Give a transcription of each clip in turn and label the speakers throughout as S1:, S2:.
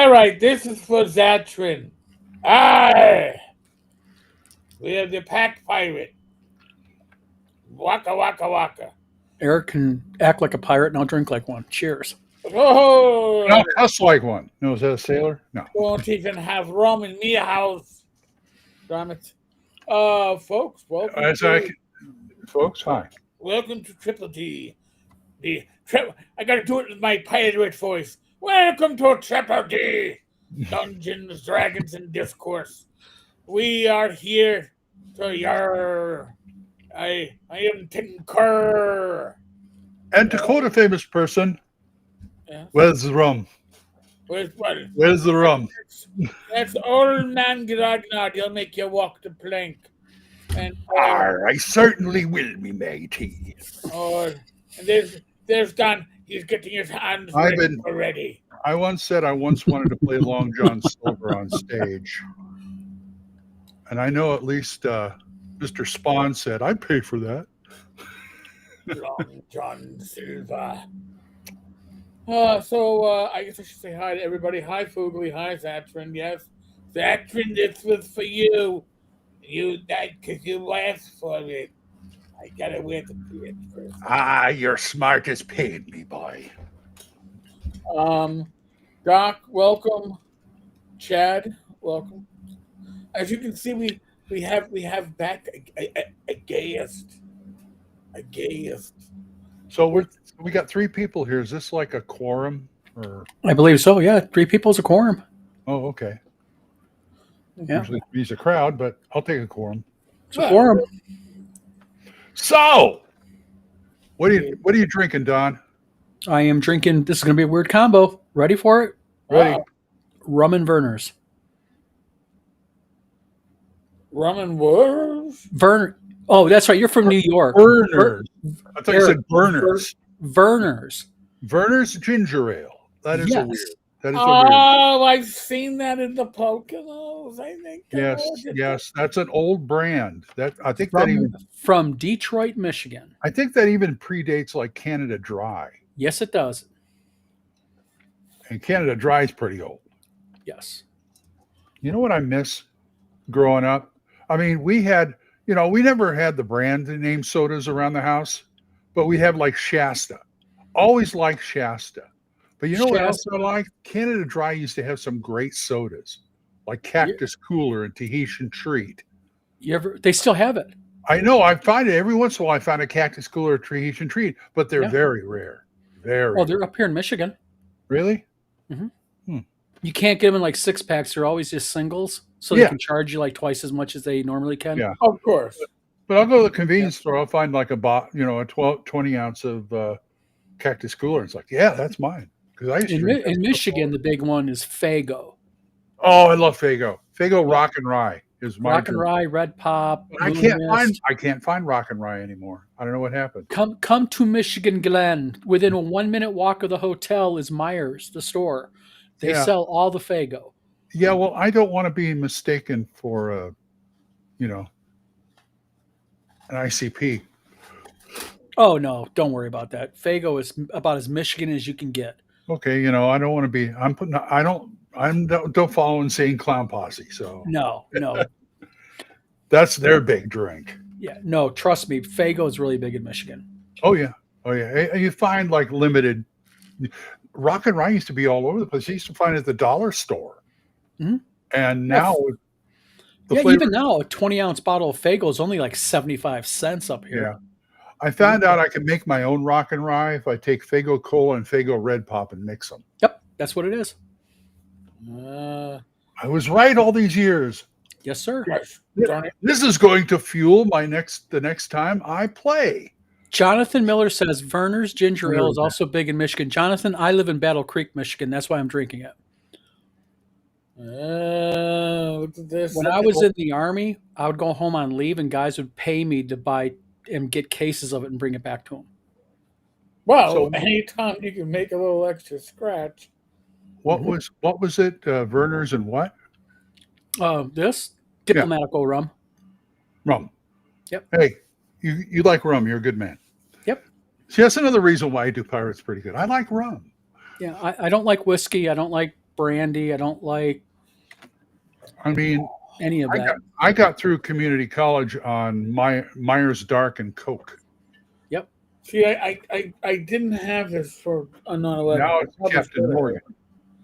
S1: All right, this is for Zatrin. Aye. We have the pack pirate. Waka waka waka.
S2: Eric can act like a pirate and I'll drink like one. Cheers.
S1: Oh,
S3: No, cuss like one. No, is that a sailor? No.
S1: won't even have rum in me house. Damn it. Folks, welcome
S3: Folks, hi.
S1: welcome to Triple D. I gotta do it with my pirate voice. Welcome to Triple D. Dungeons, Dragons, and Discourse. We are here to yar. I am Tenkar.
S3: And to quote a famous person,
S1: Yeah.
S3: where's the rum?
S1: Where's what?
S3: Where's the rum?
S1: That's old man Grognard. He'll make you walk the plank. And
S3: I certainly will, me matey.
S1: and there's Don. He's getting his hands
S3: I've
S1: ready
S3: been-
S1: already.
S3: I once said I once wanted to play Long John Silver on stage. And I know at least Mr. Spawn said, I'd pay for that.
S1: Long John Silver. I guess I should say hi to everybody. Hi, Foogly. Hi, Zatrin. Yes, Zatrin, this was for you. You died because you asked for it. I gotta wear the beard first.
S3: You're smart as paid me, boy.
S1: Doc, welcome. Chad, welcome. As you can see, we have back a guest. A guest.
S3: So we got 3 people here. Is this like a quorum or?
S2: I believe so. Yeah. 3 people's a quorum.
S3: Oh, okay.
S2: Yeah.
S3: Usually he's a crowd, but I'll take a quorum.
S2: It's a quorum.
S3: So, what are you drinking, Don?
S2: I am drinking. This is going to be a weird combo. Ready for it?
S3: Ready?
S2: Rum and Verner's.
S1: Rum and Wars?
S2: Verner. Oh, that's right. You're from New York.
S3: Burners. I thought you said burners.
S2: Verner's.
S3: Verner's ginger ale. That is
S2: Yes.
S3: a weird. That is a weird.
S1: Oh, I've seen that in the Poconos. I think.
S3: Yes, that's an old brand. I think that
S2: From Detroit, Michigan.
S3: even predates like Canada Dry.
S2: Yes, it does.
S3: And Canada Dry is pretty old.
S2: Yes.
S3: You know what I miss growing up? I mean, we never had the brand name sodas around the house, but we have like Shasta. Always liked Shasta. But you know what else I like? Canada Dry used to have some great sodas, like Cactus Cooler and Tahitian Treat.
S2: They still have it.
S3: I know. I find it every once in a while. I find a Cactus Cooler or Tahitian Treat, but they're very rare. Very.
S2: Well, they're up here in Michigan.
S3: Really?
S2: Mm-hmm. You can't get them in like 6-packs. They're always just singles, so they can charge you like twice as much as they normally can.
S3: Yeah,
S1: Of course.
S3: But I'll go to the convenience store. I'll find like a 20 ounce of Cactus Cooler. It's like, yeah, that's mine. Because I used to
S2: in Michigan, the big one is Faygo.
S3: Oh, I love Faygo. Faygo Rock and Rye is my
S2: Rock and Rye, Red Pop.
S3: I can't find Rock and Rye anymore. I don't know what happened.
S2: Come to Michigan Glen. Within a 1-minute walk of the hotel is Myers, the store. They sell all the Faygo.
S3: Yeah, well, I don't want to be mistaken for an ICP.
S2: Oh no, don't worry about that. Faygo is about as Michigan as you can get.
S3: Okay, I don't want to be. Don't follow Insane Clown Posse. So
S2: no,
S3: that's their big drink.
S2: Yeah, no, trust me, Faygo is really big in Michigan.
S3: Oh yeah. You find like limited. Rock and Rye used to be all over the place. You used to find it at the dollar store, and now
S2: even now, a 20-ounce bottle of Faygo is only like 75 cents up here.
S3: Yeah. I found out I can make my own Rock and Rye if I take Faygo Cola and Faygo Red Pop and mix them.
S2: Yep, that's what it is.
S3: I was right all these years.
S2: Yes, sir.
S1: Yes.
S3: This is going to fuel the next time I play.
S2: Jonathan Miller says Verner's ginger ale is also big in Michigan. Jonathan, I live in Battle Creek, Michigan. That's why I'm drinking it.
S1: Look at this.
S2: When I was in the Army, I would go home on leave, and guys would pay me to buy and get cases of it and bring it back to them.
S1: Well, anytime you can make a little extra scratch.
S3: What was it? Verner's and what?
S2: This Diplomatico rum.
S3: Rum.
S2: Yep.
S3: Hey, you like rum? You're a good man.
S2: Yep.
S3: See, that's another reason why I do Pirates pretty good. I like rum.
S2: Yeah, I don't like whiskey. I don't like brandy. I don't like
S3: I mean,
S2: any of that.
S3: I got through community college on Myers Dark and Coke.
S2: Yep.
S1: See, I didn't have this for a 9/11.
S3: Now it's Captain Morgan.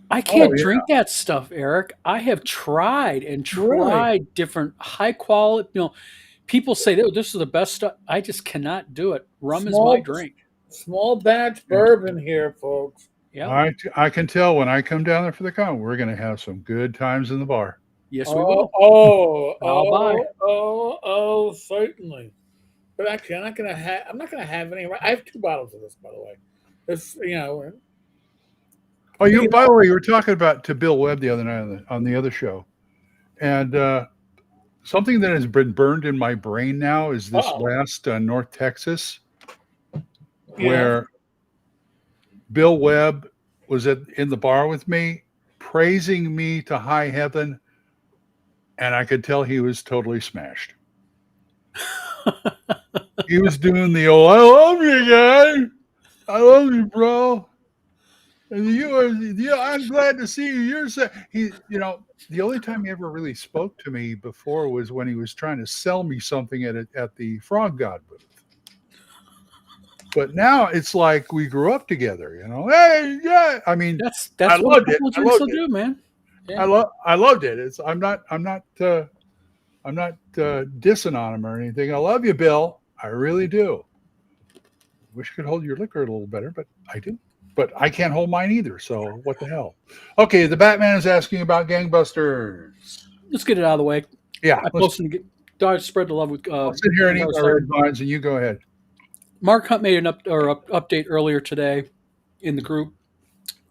S2: I can't drink that stuff, Eric. I have tried and tried different high quality. People say this is the best stuff. I just cannot do it. Rum is my drink.
S1: Small batch bourbon here, folks.
S2: Yeah,
S3: I can tell when I come down there for the con, we're going to have some good times in the bar.
S2: Yes, we will.
S1: Certainly. But actually, I'm not gonna have any. I have 2 bottles of this, by the way. This,
S3: Oh, by the way, you were talking about to Bill Webb the other night on the other show, and something that has been burned in my brain now is this last North Texas, where Bill Webb was in the bar with me, praising me to high heaven, and I could tell he was totally smashed. He was doing the old, "I love you, guy. I love you, bro. And I'm glad to see you." The only time he ever really spoke to me before was when he was trying to sell me something at the Frog God booth. But now it's like we grew up together, Hey, yeah. I mean,
S2: that's
S3: I
S2: what
S3: loved it.
S2: I loved it. Do, man.
S3: Yeah. I loved it. I'm not dissing on him or anything. I love you, Bill. I really do. Wish I could hold your liquor a little better, but I do. But I can't hold mine either, so what the hell? Okay, the Batman is asking about gangbusters.
S2: Let's get it out of the way.
S3: Yeah.
S2: I posted to spread the love with.
S3: I'll sit here and eat my red vines, and you go ahead.
S2: Mark Hunt made an update earlier today in the group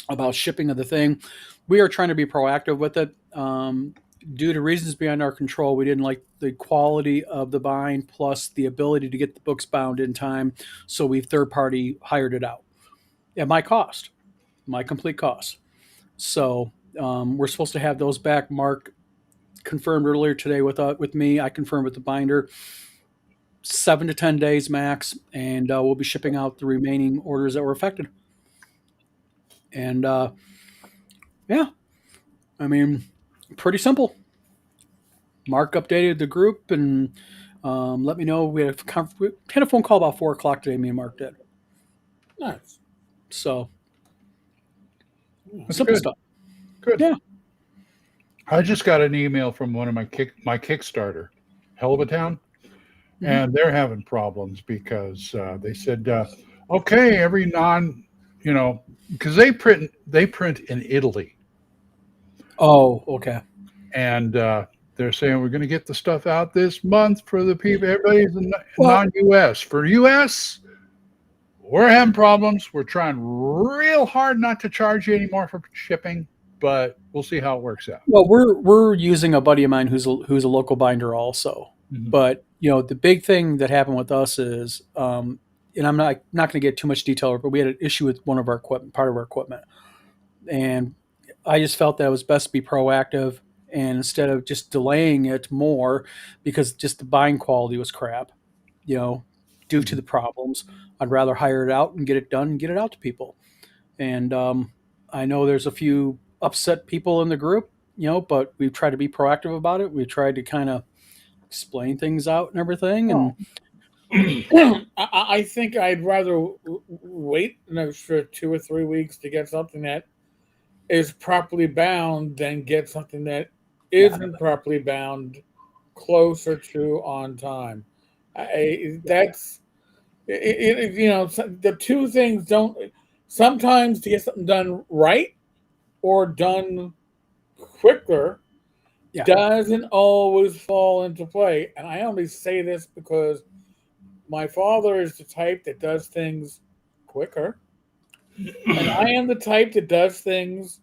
S2: about shipping of the thing. We are trying to be proactive with it. Due to reasons beyond our control, we didn't like the quality of the bind plus the ability to get the books bound in time, so we've third-party hired it out at my complete cost. So we're supposed to have those back. Mark confirmed earlier today with me. I confirmed with the binder. 7 to 10 days max, and we'll be shipping out the remaining orders that were affected. And I mean, pretty simple. Mark updated the group and let me know. We had a phone call about 4 o'clock today. Me and Mark did.
S1: Nice.
S2: So
S3: That's
S2: simple
S3: good.
S2: stuff.
S3: Good.
S2: Yeah.
S3: I just got an email from one of my Kickstarter, Hell of a Town, and they're having problems because they said, okay, every because they print in Italy.
S2: Oh, okay.
S3: And they're saying we're going to get the stuff out this month for the people. Everybody's non-US. For US, we're having problems. We're trying real hard not to charge you anymore for shipping, but we'll see how it works out.
S2: Well, we're using a buddy of mine who's a local binder also. Mm-hmm. But the big thing that happened with us is, and I'm not going to get too much detail, but we had an issue with one of our equipment, part of our equipment, and I just felt that it was best to be proactive, and instead of just delaying it more because just the buying quality was crap, due to the problems, I'd rather hire it out and get it done and get it out to people. And I know there's a few upset people in the group, but we've tried to be proactive about it. We've tried to kind of explain things out and everything. And
S1: I think I'd rather wait an extra 2 or 3 weeks to get something that is properly bound than get something that isn't properly bound closer to on time. The two things don't. Sometimes to get something done right or done quicker doesn't always fall into play. And I only say this because my father is the type that does things quicker, and I am the type that does things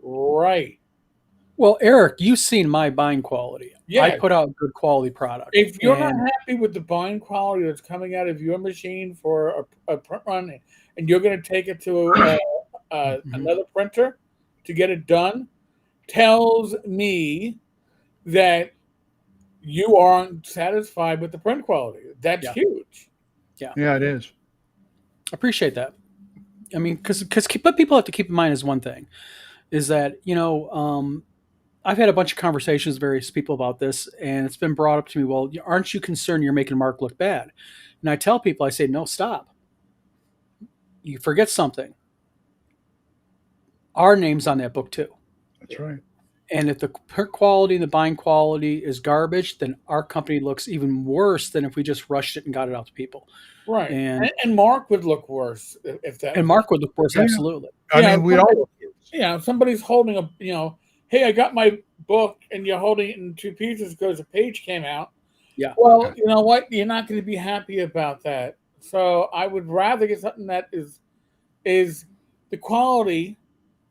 S1: right.
S2: Well, Eric, you've seen my bind quality.
S1: Yeah.
S2: I put out good quality product.
S1: If you're not happy with the bind quality that's coming out of your machine for a print run, and you're going to take it to another printer to get it done, tells me that you aren't satisfied with the print quality. That's huge.
S3: Yeah, it is.
S2: Appreciate that. I mean, because what people have to keep in mind is one thing, is that, I've had a bunch of conversations with various people about this, and it's been brought up to me, well, aren't you concerned you're making Mark look bad? And I tell people, I say, no, stop. You forget something. Our name's on that book too.
S3: That's right.
S2: And if the print quality and the bind quality is garbage, then our company looks even worse than if we just rushed it and got it out to people.
S1: Right.
S2: And
S1: Mark would look worse if that.
S2: And Mark would look worse, absolutely.
S3: I mean, we all.
S1: Yeah, somebody's holding a, hey, I got my book, and you're holding it in two pieces because a page came out.
S2: Yeah.
S1: Well, you know what? You're not going to be happy about that. So I would rather get something that is the quality,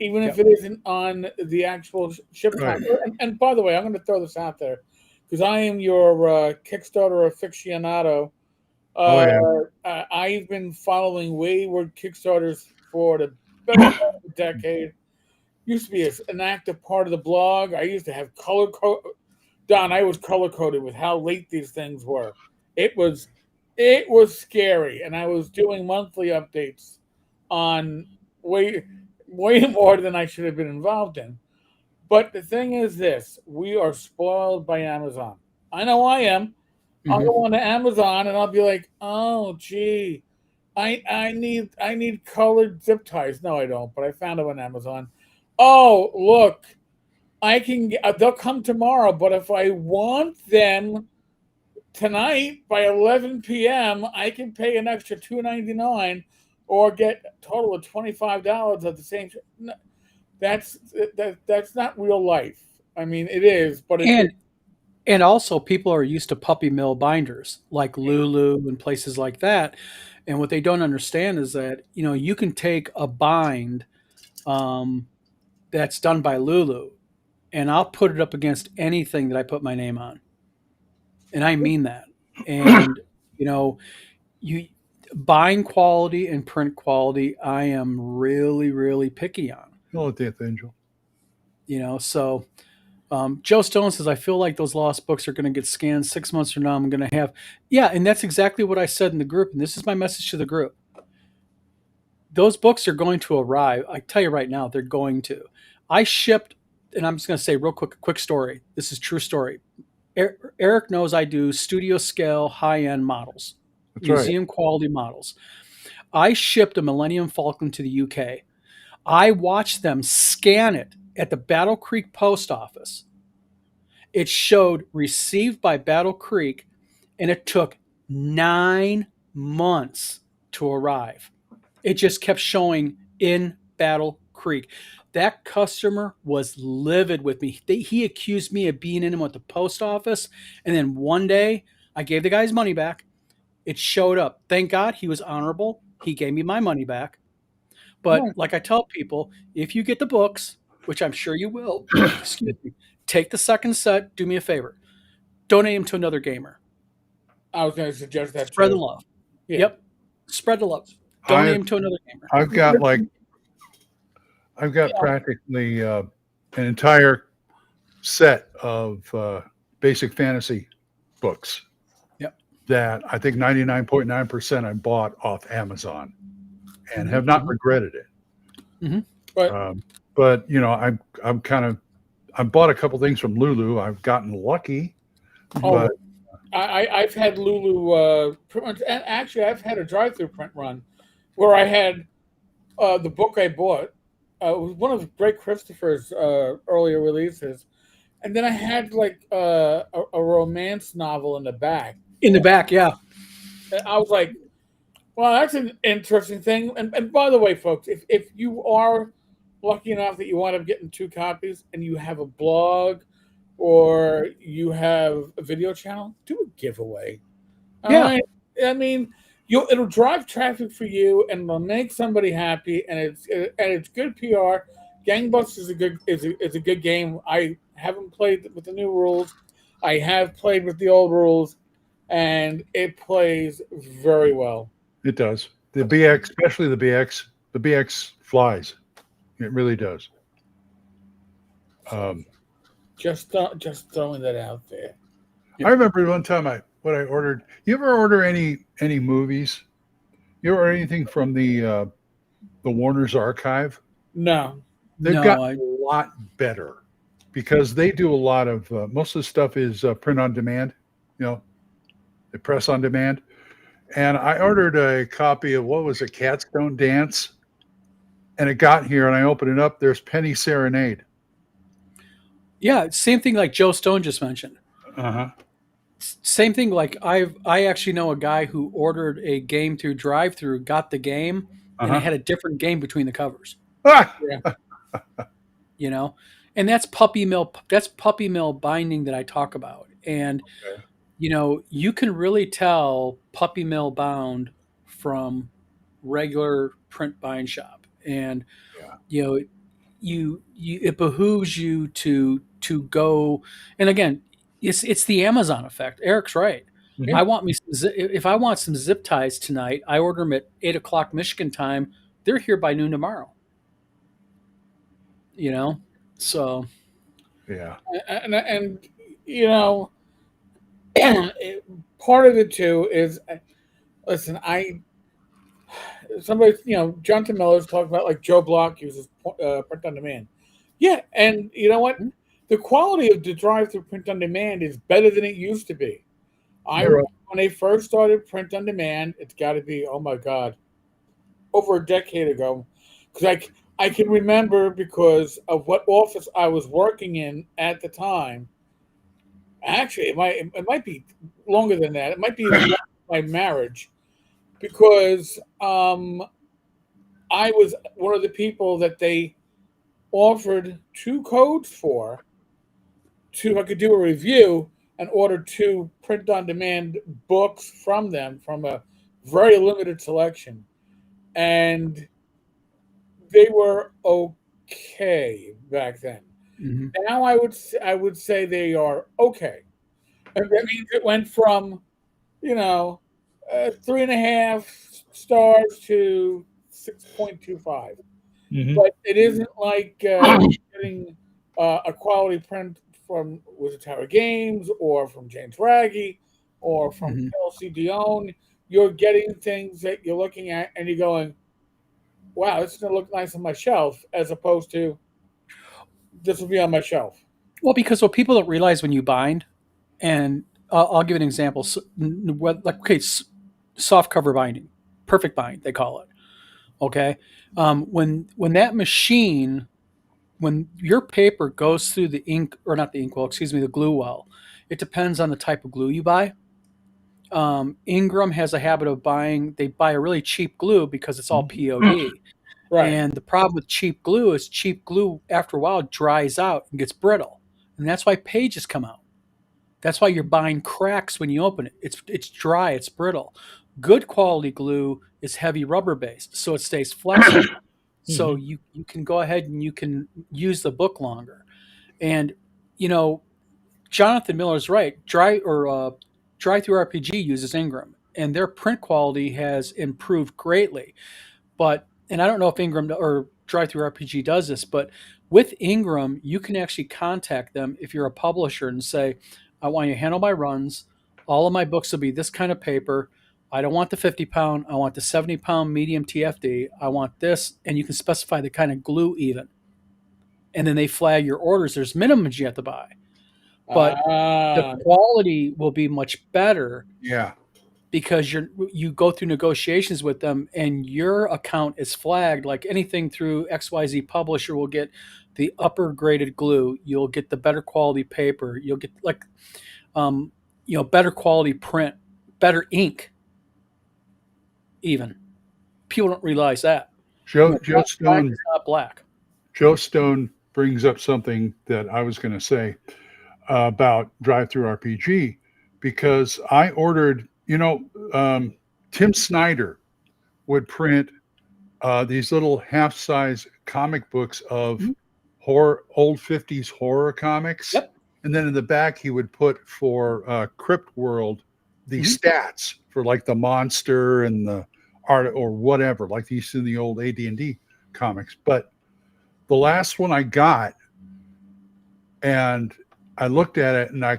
S1: even if it isn't on the actual ship.
S3: Right.
S1: And by the way, I'm going to throw this out there because I am your Kickstarter aficionado. I've been following Wayward Kickstarters for the better part of a decade. Used to be an active part of the blog. I used to have color code. Don, I was color coded with how late these things were. It was scary, and I was doing monthly updates on way more than I should have been involved in. But the thing is this: we are spoiled by Amazon. I know I am. I'll go on to Amazon and I'll be like, oh gee, I need colored zip ties. No, I don't, but I found them on Amazon. Oh, look, they'll come tomorrow, but if I want them tonight by 11 p.m., I can pay an extra $2.99 or get a total of $25 at the same. That's not real life. I mean, it is, but
S2: and also people are used to puppy mill binders like Lulu and places like that. And what they don't understand is that, you can take a bind that's done by Lulu and I'll put it up against anything that I put my name on. And I mean that. And, you bind quality and print quality, I am really, really picky on.
S3: No, Death Angel.
S2: So Joe Stone says, I feel like those lost books are going to get scanned 6 months from now. I'm going to have, and that's exactly what I said in the group. And this is my message to the group. Those books are going to arrive. I tell you right now, they're going to. I shipped, and I'm just going to say real quick story. This is true story. Eric knows I do studio scale high-end models,
S3: That's
S2: museum quality models. I shipped a Millennium Falcon to the UK. I watched them scan it at the Battle Creek post office. It showed received by Battle Creek, and it took 9 months to arrive. It just kept showing in Battle Creek. That customer was livid with me. He accused me of being in him at the post office, and then one day I gave the guy his money back. It showed up. Thank God he was honorable. He gave me my money back. But like I tell people, if you get the books, which I'm sure you will, excuse me, take the second set, do me a favor. Donate them to another gamer.
S1: I was going to suggest that.
S2: Spread the love. Yeah. Yep. Spread the love. Donate them to another gamer.
S3: I've got practically an entire set of basic fantasy books.
S2: Yep.
S3: That I think 99.9% I bought off Amazon and have not regretted it.
S2: Mm-hmm.
S3: But I bought a couple things from Lulu. I've gotten lucky.
S1: But I've had Lulu print, and actually I've had a drive-through print run where I had the book I bought. It was one of Greg Christopher's earlier releases, and then I had like a romance novel in the back.
S2: In the back, yeah.
S1: And I was like, well, that's an interesting thing. And by the way, folks, if you are lucky enough that you wind up getting 2 copies and you have a blog or you have a video channel, do a giveaway.
S2: Yeah.
S1: I mean, it'll drive traffic for you and it'll make somebody happy, and it's good PR. Gangbusters is a good game. I haven't played with the new rules. I have played with the old rules, and it plays very well.
S3: It does. The BX, especially the BX flies. It really does.
S1: Just throwing that out there.
S3: I remember one time I ordered. You ever order any movies? You ever order anything from the Warner's archive?
S1: No.
S3: They've
S2: No,
S3: gotten a lot better because they do a lot of most of the stuff is print on demand. You know, they press on demand. And I ordered a copy of what was it, Cats Don't Dance, and it got here, and I opened it up. There's Penny Serenade.
S2: yeah, same thing like Joe Stone just mentioned.
S3: Uh-huh.
S2: Same thing. Like I actually know a guy who ordered a game through drive-through, got the game, and it
S3: Uh-huh.
S2: had a different game between the covers.
S3: Ah!
S1: Yeah.
S2: You know, and that's puppy mill. That's puppy mill binding that I talk about. And
S3: Okay.
S2: you know, you can really tell puppy mill bound from regular print bind shop. And
S3: Yeah.
S2: you know, you it behooves you to go. And again, it's the Amazon effect. Eric's right.
S3: Mhm.
S2: I want me some, if I want some zip ties tonight, I order them at 8 o'clock Michigan time. They're here by noon tomorrow. You know, so
S3: Yeah.
S1: And you know, part of it too is, listen, somebody, you know, Jonathan Miller's talking about like Joe Block uses print on demand. Yeah, and you know what? The quality of the drive-through print on demand is better than it used to be.
S3: You're right.
S1: When they first started print on demand, it's got to be, oh my god, over a decade ago, because I can remember because of what office I was working in at the time. Actually, it might be longer than that. It might be even my marriage, because I was one of the people that they offered 2 codes for, to I could do a review and order 2 print-on-demand books from them from a very limited selection, and they were okay back then.
S2: mhm.
S1: Now I would say they are okay, and that means it went from, you know, 3.5 stars to 6.25.
S3: Mhm.
S1: But it isn't like getting a quality print from Wizard Tower Games or from James Raggi or from
S2: Mhm.
S1: Kelsey Dion. You're getting things that you're looking at and you're going, wow, this is going to look nice on my shelf, as opposed to this will be on my shelf.
S2: Well, because what people don't realize when you bind, and I'll give an example. So, like, okay, soft cover binding, perfect bind, they call it. Okay, when that machine, when your paper goes through the ink, or not the ink well, excuse me, the glue well, it depends on the type of glue you buy. Ingram has a habit of buying. They buy a really cheap glue because it's all POD.
S1: Right.
S2: And the problem with cheap glue is cheap glue after a while dries out and gets brittle, and that's why pages come out. That's why your bind cracks when you open it. It's dry, it's brittle. Good quality glue is heavy rubber based, so it stays flexible. So
S3: Mhm.
S2: you can go ahead and you can use the book longer. And you know, Jonathan Miller's right. Dry through RPG uses Ingram, and their print quality has improved greatly. But and I don't know if Ingram or Drive Through RPG does this, but with Ingram, you can actually contact them if you're a publisher and say, I want you to handle my runs. All of my books will be this kind of paper. I don't want the 50 pound. I want the 70 pound medium TFD. I want this. And you can specify the kind of glue even. And then they flag your orders. There's minimums you have to buy. But the
S1: Ah,
S2: quality will be much better
S3: Yeah.
S2: because you go through negotiations with them and your account is flagged. Like anything through XYZ publisher will get the upper graded glue, you'll get the better quality paper, you'll get like better quality print, better ink. Even people don't realize that,
S3: Joe
S2: black
S3: Stone
S2: is not black.
S3: Joe Stone brings up something that I was going to say about Drive Through RPG because I ordered, Tim Snyder would print these little half-size comic books of
S2: Mhm.
S3: old 50s horror comics.
S2: Yep.
S3: And then in the back, he would put for Crypt World the
S2: Mhm.
S3: stats for like the monster and the art or whatever, like these in the old AD&D comics. But the last one I got, and I looked at it, and I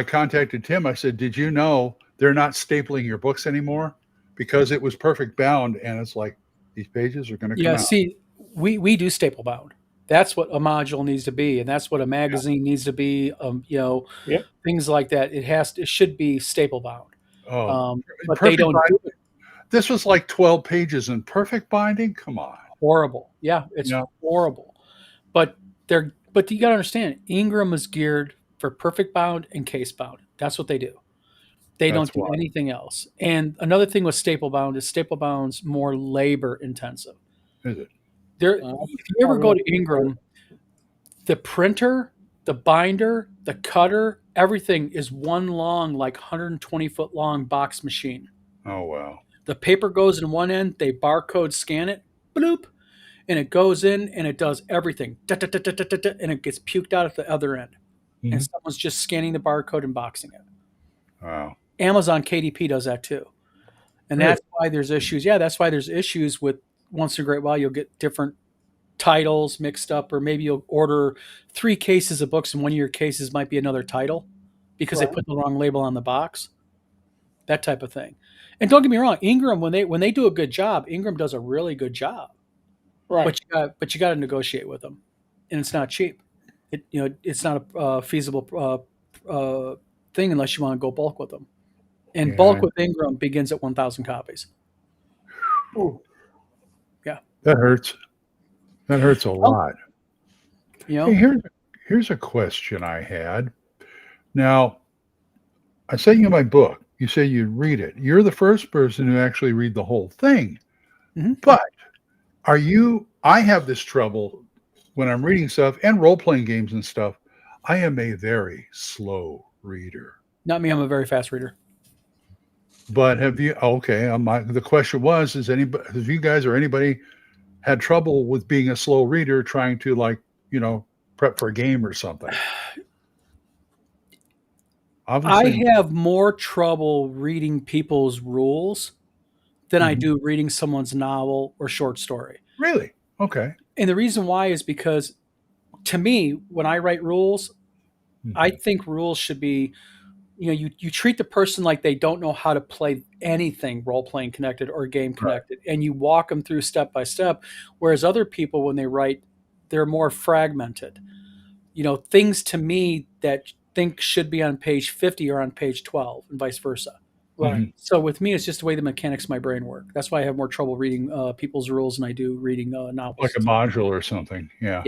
S3: contacted Tim. I said, "Did you know they're not stapling your books anymore because it was perfect bound?" And it's like these pages are going to come
S2: Yeah,
S3: out.
S2: see, we do staple bound. That's what a module needs to be, and that's what a magazine needs to be.
S1: Yep.
S2: Things like that. It should be staple bound.
S3: Oh,
S2: But they
S3: perfect
S2: don't do it.
S3: This was like 12 pages in perfect binding. Come on.
S2: Horrible. Yeah, it's horrible. But you got to understand, Ingram is geared for perfect bound and case bound. That's what they do. They don't do anything else. And another thing with staple bound is staple bound's more labor intensive.
S3: Is it?
S2: If you ever go to Ingram, the printer, the binder, the cutter, everything is one long, like 120-foot long box machine.
S3: Oh, wow.
S2: The paper goes in one end, they barcode scan it, bloop, and it goes in and it does everything, and it gets puked out at the other end. Mm-hmm. And someone's just scanning the barcode and boxing it.
S3: Wow.
S2: Amazon KDP does that too. And that's why there's issues. Yeah, that's why there's issues with once in a great while you'll get different titles mixed up, or maybe you'll order 3 cases of books and one of your cases might be another title because they put the wrong label on the box. That type of thing. And don't get me wrong, Ingram, when they do a good job, Ingram does a really good job. Right. But you got to negotiate with them, and it's not cheap. It's not a feasible thing unless you want to go bulk with them. And bulk with Ingram begins at 1,000 copies.
S3: Ooh.
S2: Yeah,
S3: that hurts. That hurts a lot. Hey, here's a question I had. Now, I sent you my book. You say you read it. You're the first person to actually read the whole thing. Mm-hmm. But I have this trouble when I'm reading stuff and role-playing games and stuff. I am a very slow reader.
S2: Not me. I'm a very fast reader.
S3: But have you? Okay. The question was: have you guys or anybody had trouble with being a slow reader, trying to prep for a game or something? Obviously,
S2: I have more trouble reading people's rules than I do reading someone's novel or short story.
S3: Really? Okay.
S2: And the reason why is because, to me, when I write rules, I think rules should be, you treat the person like they don't know how to play anything role-playing connected or game connected, and you walk them through step by step, whereas other people, when they write, they're more fragmented. Things to me that think should be on page 50 or on page 12 and vice versa. Right. Mm-hmm. So with me, it's just the way the mechanics of my brain work. That's why I have more trouble reading people's rules than I do reading novels.
S3: Like a module or something. Yeah.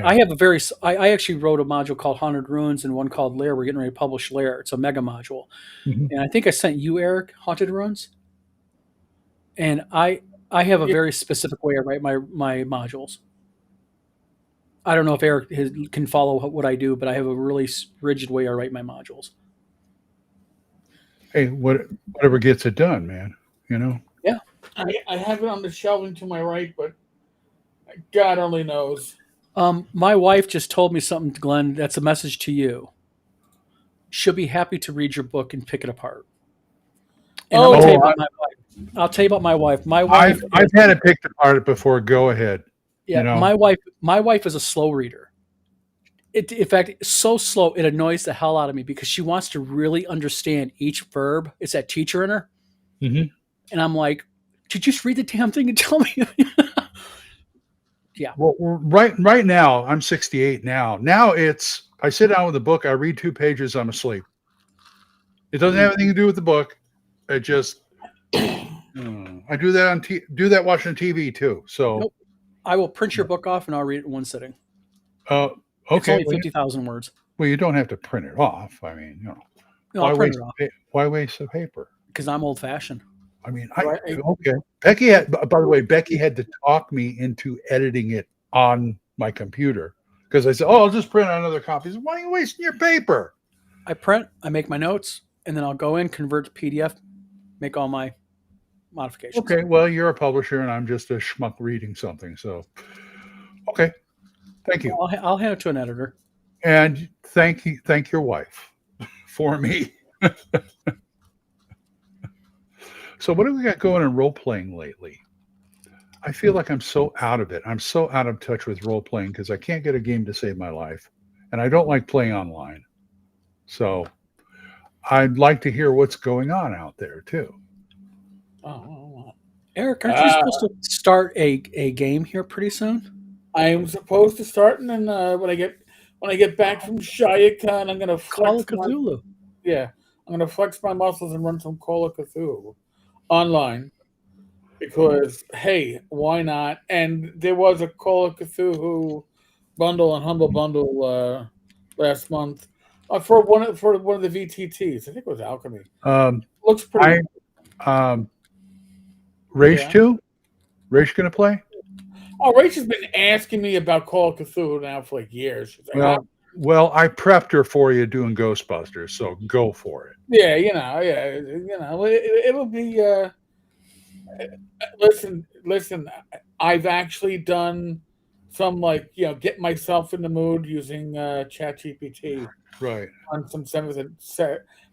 S2: I have I actually wrote a module called Haunted Ruins and one called Lair. We're getting ready to publish Lair. It's a mega module. Mm-hmm. And I think I sent you, Eric, Haunted Ruins. And I have a very specific way I write my modules. I don't know if Eric can follow what I do, but I have a really rigid way I write my modules.
S3: Hey, whatever gets it done, man.
S2: Yeah.
S1: I have it on the shelving to my right, but God only knows.
S2: My wife just told me something, Glenn. That's a message to you. She'll be happy to read your book and pick it apart. And I'll tell you about my wife. I'll tell you about my wife. My wife.
S3: I've had it picked apart before. Go ahead.
S2: Yeah, my wife is a slow reader. In fact, it's so slow it annoys the hell out of me because she wants to really understand each verb. It's that teacher in her, and I'm like, "Did you just read the damn thing and tell me?" Yeah.
S3: Well, right now, I'm 68 now. Now I sit down with a book, I read 2 pages, I'm asleep. It doesn't have anything to do with the book. It just I do that watching TV too. So
S2: nope. I will print your book off and I'll read it in one sitting.
S3: Okay.
S2: It's only 50,000 words.
S3: Well, you don't have to print it off. I mean,
S2: no, I'll print it off.
S3: Why waste the paper?
S2: Because I'm old fashioned.
S3: I mean, okay. By the way, Becky had to talk me into editing it on my computer because I said, I'll just print another copy. Why are you wasting your paper?
S2: I print, I make my notes, and then I'll go in, convert to PDF, make all my modifications.
S3: Okay, well, you're a publisher, and I'm just a schmuck reading something. So, okay, thank you.
S2: I'll hand it to an editor.
S3: And thank your wife for me. So what do we got going in role-playing lately? I feel like I'm so out of it. I'm so out of touch with role-playing because I can't get a game to save my life. And I don't like playing online. So I'd like to hear what's going on out there, too.
S2: Eric, aren't you supposed to start a game here pretty soon?
S1: I am supposed to start, and then when I get back from Shayacon, I'm gonna
S2: Call
S1: flex
S2: of Cthulhu.
S1: I'm gonna flex my muscles and run some Call of Cthulhu online because hey, why not? And there was a Call of Cthulhu bundle and Humble Bundle last month for one of the VTTs. I think it was Alchemy. Looks pretty.
S3: Rage 2? Rage going to play?
S1: Oh, Rachel's been asking me about Call of Cthulhu now for like years. She's like,
S3: well, I prepped her for you doing Ghostbusters, so go for it.
S1: Yeah, it'll be. Listen. I've actually done some get myself in the mood using ChatGPT.
S3: Right.
S1: On some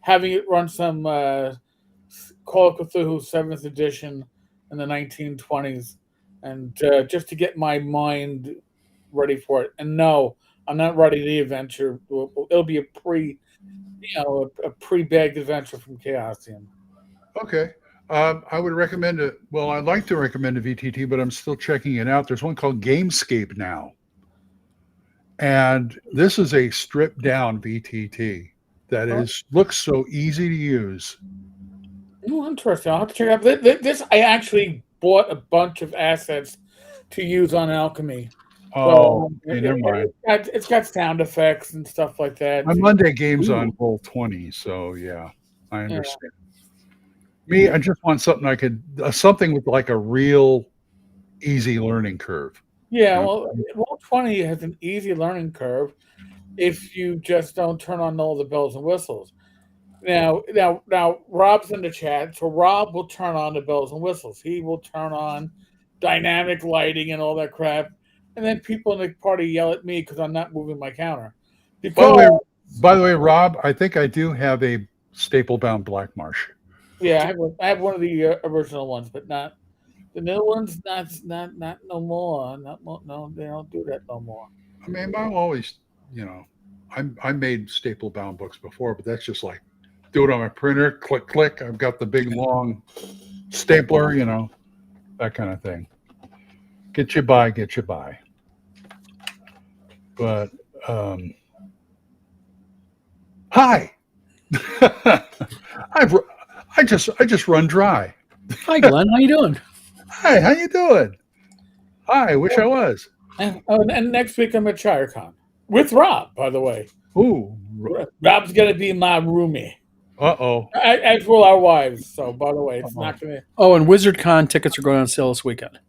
S1: having it run some Call of Cthulhu 7th edition in the 1920s, and just to get my mind ready for it. And no, I'm not writing the adventure. It'll be a pre-bagged adventure from Chaosium.
S3: Okay. I would recommend it. Well, I'd like to recommend a VTT, but I'm still checking it out. There's one called Gamescape now. And this is a stripped down VTT that looks so easy to use.
S1: Oh, interesting. I'll have to check out. This I actually bought a bunch of assets to use on Alchemy.
S3: Oh, never mind.
S1: It's got sound effects and stuff like that.
S3: My Monday game's on Roll20, so yeah, I understand. Me, I just want something something with like a real easy learning curve.
S1: Yeah, well, Roll20 has an easy learning curve if you just don't turn on all the bells and whistles. Now, Rob's in the chat, so Rob will turn on the bells and whistles. He will turn on dynamic lighting and all that crap, and then people in the party yell at me because I'm not moving my counter.
S3: By the way, Rob, I think I do have a staple-bound Black Marsh.
S1: Yeah, I have one of the original ones, but not the new ones. Not no more. No, they don't do that no more.
S3: I mean, I'm always, I made staple-bound books before, but that's just like do it on my printer, click. I've got the big long stapler, that kind of thing. Get you by. But hi, I just run dry.
S2: Hi, Glenn. How you doing?
S3: Hi, how you doing? Hi, wish I was.
S1: And next week I'm at ShireCon with Rob, by the way.
S3: Ooh,
S1: Rob's gonna be my roomie.
S3: Uh-oh.
S1: As will our wives. So, by the way, it's not gonna.
S2: Oh, and WizardCon tickets are going on sale this weekend.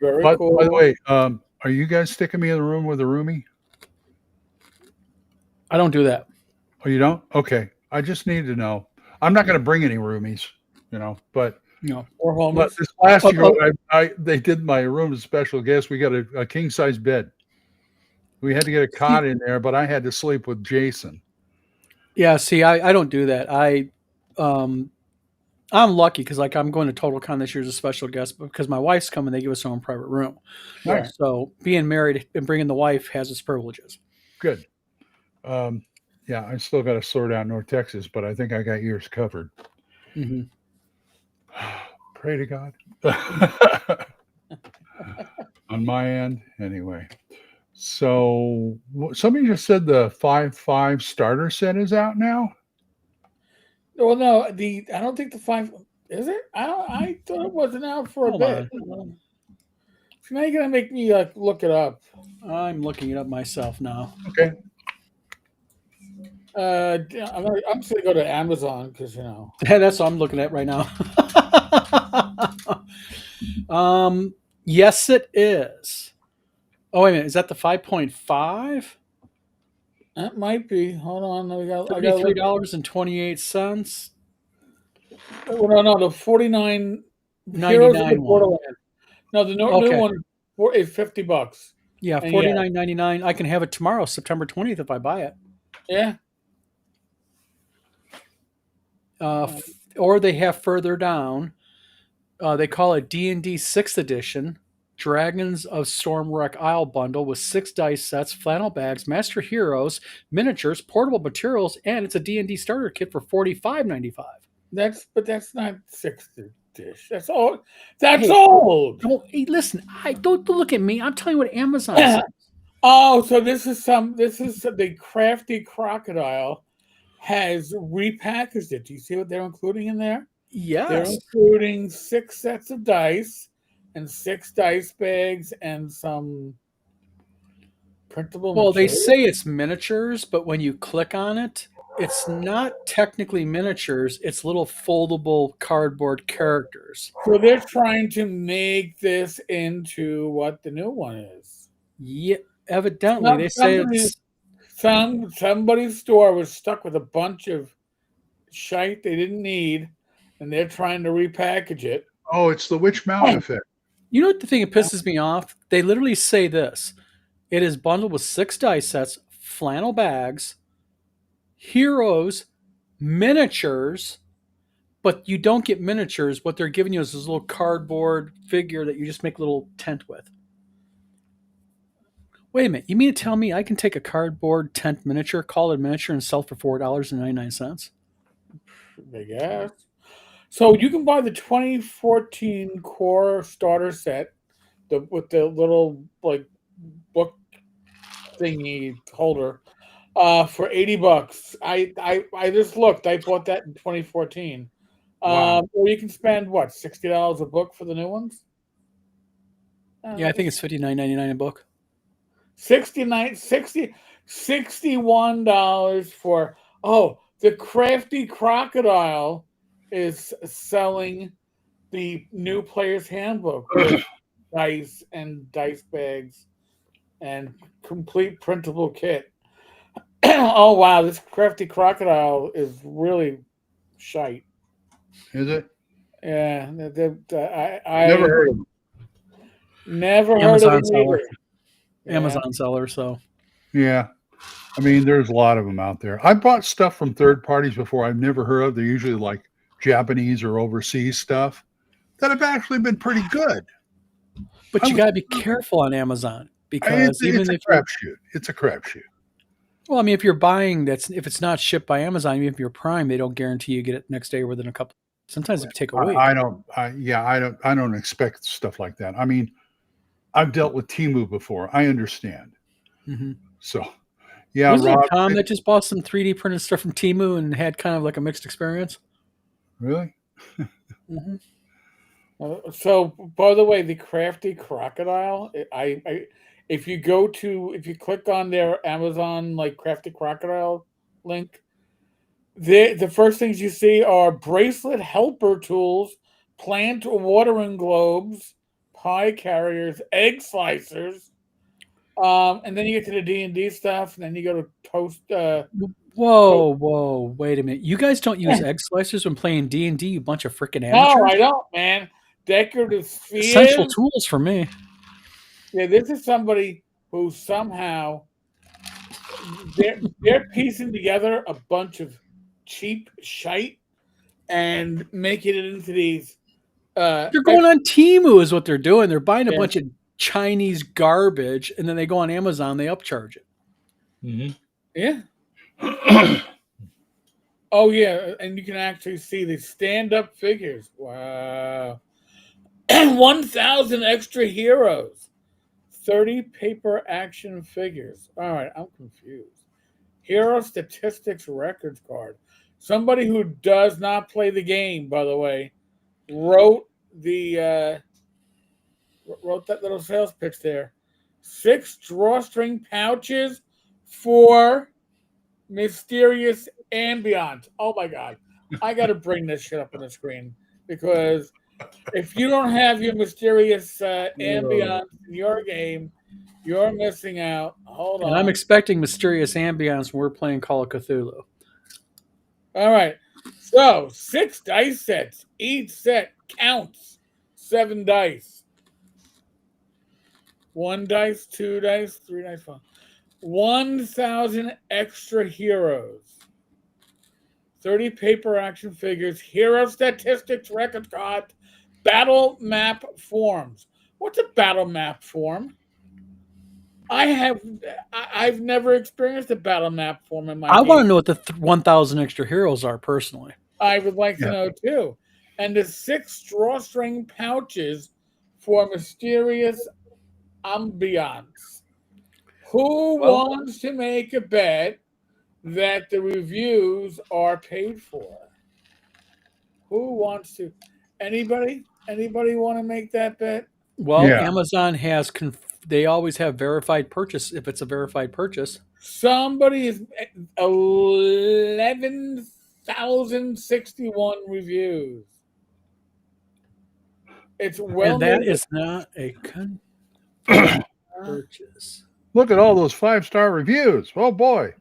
S1: Very cool.
S3: By the way, are you guys sticking me in the room with a roomie?
S2: I don't do that.
S3: Oh, you don't? Okay. I just need to know. I'm not going to bring any roomies, but
S1: or homies.
S3: This last year, they did my room as a special guest. We got a king size bed. We had to get a cot in there, but I had to sleep with Jason.
S2: Yeah, see, I don't do that. I'm lucky because I'm going to TotalCon this year as a special guest because my wife's coming. They give us our own private room.
S3: Nice.
S2: So being married and bringing the wife has its privileges.
S3: Good. Yeah, I still got to sort out North Texas, but I think I got yours covered.
S2: Mm-hmm.
S3: Pray to God. On my end, anyway. So somebody just said the 5/5 starter set is out now.
S1: Well, no, I don't think the 5 is it. I thought it wasn't out for a bit. So now you're gonna make me look it up.
S2: I'm looking it up myself now.
S3: Okay.
S1: I'm just gonna go to Amazon because
S2: that's what I'm looking at right now. Yes, it is. Oh, wait a minute. Is that the 5.5?
S1: That might be. Hold on.
S2: $33.28.
S1: Oh, no, the $49.99
S2: one.
S1: No, the new one is $50.
S2: Yeah, $49.99. I can have it tomorrow, September 20th, if I buy it.
S1: Yeah.
S2: Or they have further down. They call it D&D 6th edition. Dragons of Stormwreck Isle bundle with 6 dice sets, flannel bags, master heroes, miniatures, portable materials, and it's a D&D starter kit for $45.95.
S1: But that's not 6th. dish. That's old. That's
S2: Hey.
S1: old.
S2: Hey, listen, don't look at me. I'm telling you what Amazon says.
S1: Oh, so this is the Crafty Crocodile has repackaged it. Do you see what they're including in there? They're
S2: Yes.
S1: including 6 sets of dice and 6 dice bags and some printable
S2: Well, they
S1: material.
S2: say it's miniatures, but when you click on it, it's not technically miniatures. It's little foldable cardboard characters.
S1: So they're trying to make this into what the new one is.
S2: Yeah, evidently they say it's.
S1: Somebody's store was stuck with a bunch of shite they didn't need, and they're trying to repackage it.
S3: Oh, it's the Witch Mountain effect.
S2: You know what the thing that pisses me off? They literally say this. It is bundled with 6 dice sets, flannel bags, heroes, miniatures, but you don't get miniatures. What they're giving you is this little cardboard figure that you just make a little tent with. Wait a minute. You mean to tell me I can take a cardboard tent miniature, call it a miniature, and sell it for $4.99?
S1: I guess. So you can buy the 2014 core starter set with the little like book thingy holder for $80. I just looked. I bought that in 2014.
S3: Wow.
S1: Or you can spend what, $60 a book for the new ones?
S2: Yeah, I think it's $59.99 a book.
S1: $61 for the Crafty Crocodile is selling the new player's handbook with dice and dice bags and complete printable kit. Oh wow, this Crafty Crocodile is really shite.
S3: Is it?
S1: Yeah, I
S3: Never heard of it.
S1: Never
S2: Amazon
S1: heard of it
S2: seller.
S1: either.
S2: Amazon seller, so.
S3: Yeah. I mean, there's a lot of them out there. I bought stuff from third parties before I've never heard of. They're usually like Japanese or overseas stuff that have actually been pretty good.
S2: But you got to be careful on Amazon because
S3: it's a crapshoot. It's a crapshoot.
S2: Well, I mean, if you're buying if it's not shipped by Amazon, even if you're Prime, they don't guarantee you get it next day or within a couple. Sometimes it take a week.
S3: I don't expect stuff like that. I mean, I've dealt with Temu before. I understand.
S2: Mm-hmm.
S3: So, yeah,
S2: Wasn't
S3: Rob,
S2: it Tom that just bought some 3D printed stuff from Temu and had kind of like a mixed experience?
S3: Really?
S2: Mm-hmm.
S1: So, by the way, the Crafty Crocodile, if you click on their Amazon like Crafty Crocodile link, the first things you see are bracelet helper tools, plant watering globes, pie carriers, egg slicers, and then you get to the D&D stuff, and then you go to toast.
S2: Whoa! Wait a minute! You guys don't use egg slicers when playing D&D? You bunch of freaking amateurs.
S1: No, I don't, man. Decorative spheres.
S2: Essential tools for me.
S1: Yeah, this is somebody who somehow they're piecing together a bunch of cheap shite and making it into these.
S2: They're going on Temu is what they're doing. They're buying a bunch of Chinese garbage, and then they go on Amazon. They upcharge it.
S3: Mm-hmm.
S1: Yeah. Oh yeah, and you can actually see the stand-up figures. Wow. 1,000 extra heroes. 30 paper action figures. All right, I'm confused. Hero statistics records card. Somebody who does not play the game, by the way, wrote that little sales pitch there. 6 drawstring pouches for mysterious ambiance. Oh my god. I got to bring this shit up on the screen because if you don't have your mysterious ambiance in your game, you're missing out. Hold on.
S2: And I'm expecting mysterious ambiance when we're playing Call of Cthulhu.
S1: All right. So 6 dice sets. Each set counts 7 dice. 1 dice, 2 dice, 3 dice, 4. 1,000 extra heroes. 30 paper action figures. Hero statistics record card. Battle map forms. What's a battle map form? I've never experienced a battle map form in my game.
S2: I want to know what the 1,000 extra heroes are personally.
S1: I would like to know too. and the 6 drawstring pouches for mysterious ambiance. Who
S2: Well-
S1: wants to make a bet that the reviews are paid for? Who wants to? Anybody? Anybody want to make that bet?
S2: Well,
S3: Yeah.
S2: Amazon has they always have verified purchase if it's a verified purchase.
S1: Somebody is 11,061 reviews. It's well
S2: And that
S1: noted.
S2: is not a purchase.
S3: Look at all those 5-star reviews. Oh boy.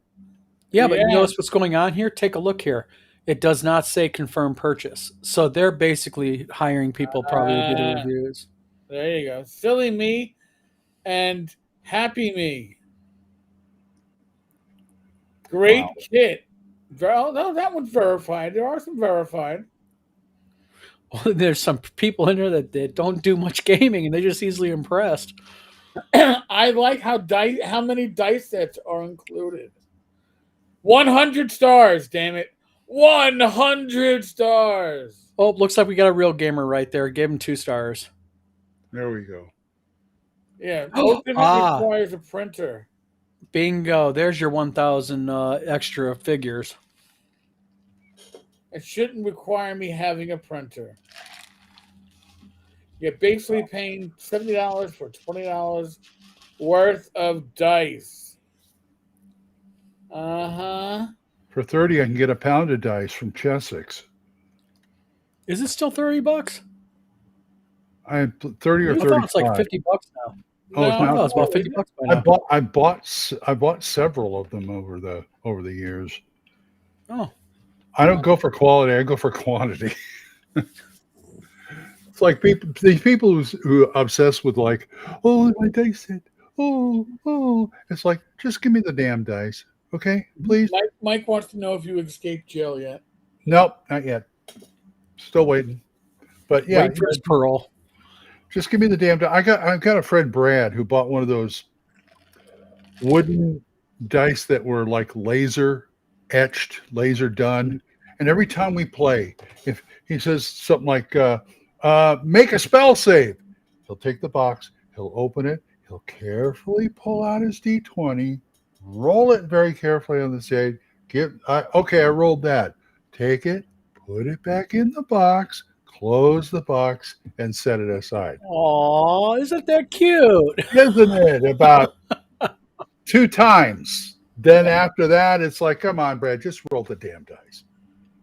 S2: Yeah, but you
S1: Yeah.
S2: notice what's going on here? Take a look here. It does not say confirmed purchase. So they're basically hiring people probably to do the reviews.
S1: There you go. Silly me and happy me. Great
S3: Wow.
S1: kit. Oh, no, that one's verified. There are some verified.
S2: Well, there's some people in there that don't do much gaming and they're just easily impressed.
S1: I like how many dice sets are included. 100 stars, damn it. 100 stars.
S2: Oh, looks like we got a real gamer right there. Give him 2 stars.
S3: There we go.
S1: Yeah, most of it requires a printer.
S2: Bingo. There's your 1,000 extra figures.
S1: It shouldn't require me having a printer. You're basically paying $70 for $20 worth of dice. Uh-huh.
S3: For 30, I can get a pound of dice from Chessex.
S2: Is it still $30?
S3: I had 30 or
S2: I thought
S3: 35.
S2: it's like $50 now.
S3: Oh, it's
S2: I
S3: not-
S2: thought it's about $50 by now.
S3: I bought several of them over the years.
S2: Oh,
S3: I don't go for quality. I go for quantity. It's like these people who obsessed with like, oh, my dice set. Oh. It's like, just give me the damn dice. Okay, please.
S1: Mike wants to know if you escaped jail yet.
S3: Nope, not yet. Still waiting. But yeah,
S2: wait for his parole.
S3: just give me the damn dice. I've got a friend Brad who bought one of those wooden dice that were like laser etched, laser done. And every time we play, if he says something like, make a spell save, he'll take the box, he'll open it, he'll carefully pull out his D20, roll it very carefully on the side. Okay, I rolled that. Take it, put it back in the box, close the box, and set it aside.
S2: Aw, isn't that cute?
S3: Isn't it? About 2 times. Then after that, it's like, come on, Brad, just roll the damn dice.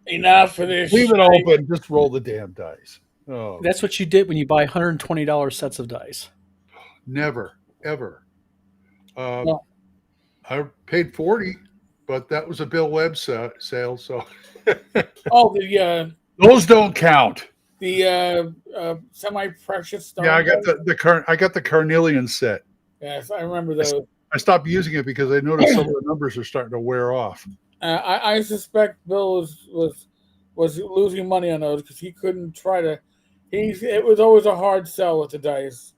S1: Enough for this.
S3: Leave it open. Just roll the damn dice. Oh,
S2: That's what you did when you buy $120 sets of dice.
S3: never, ever.
S1: No.
S3: I paid $40, but that was a Bill Webb sale, so
S1: Oh,
S3: those don't count.
S1: the semi-precious stone.
S3: Yeah, I got the Carnelian set.
S1: Yes, I remember those.
S3: I stopped using it because I noticed some of the numbers are starting to wear off.
S1: I suspect Bill was losing money on those because he couldn't try to. It was always a hard sell with the dice.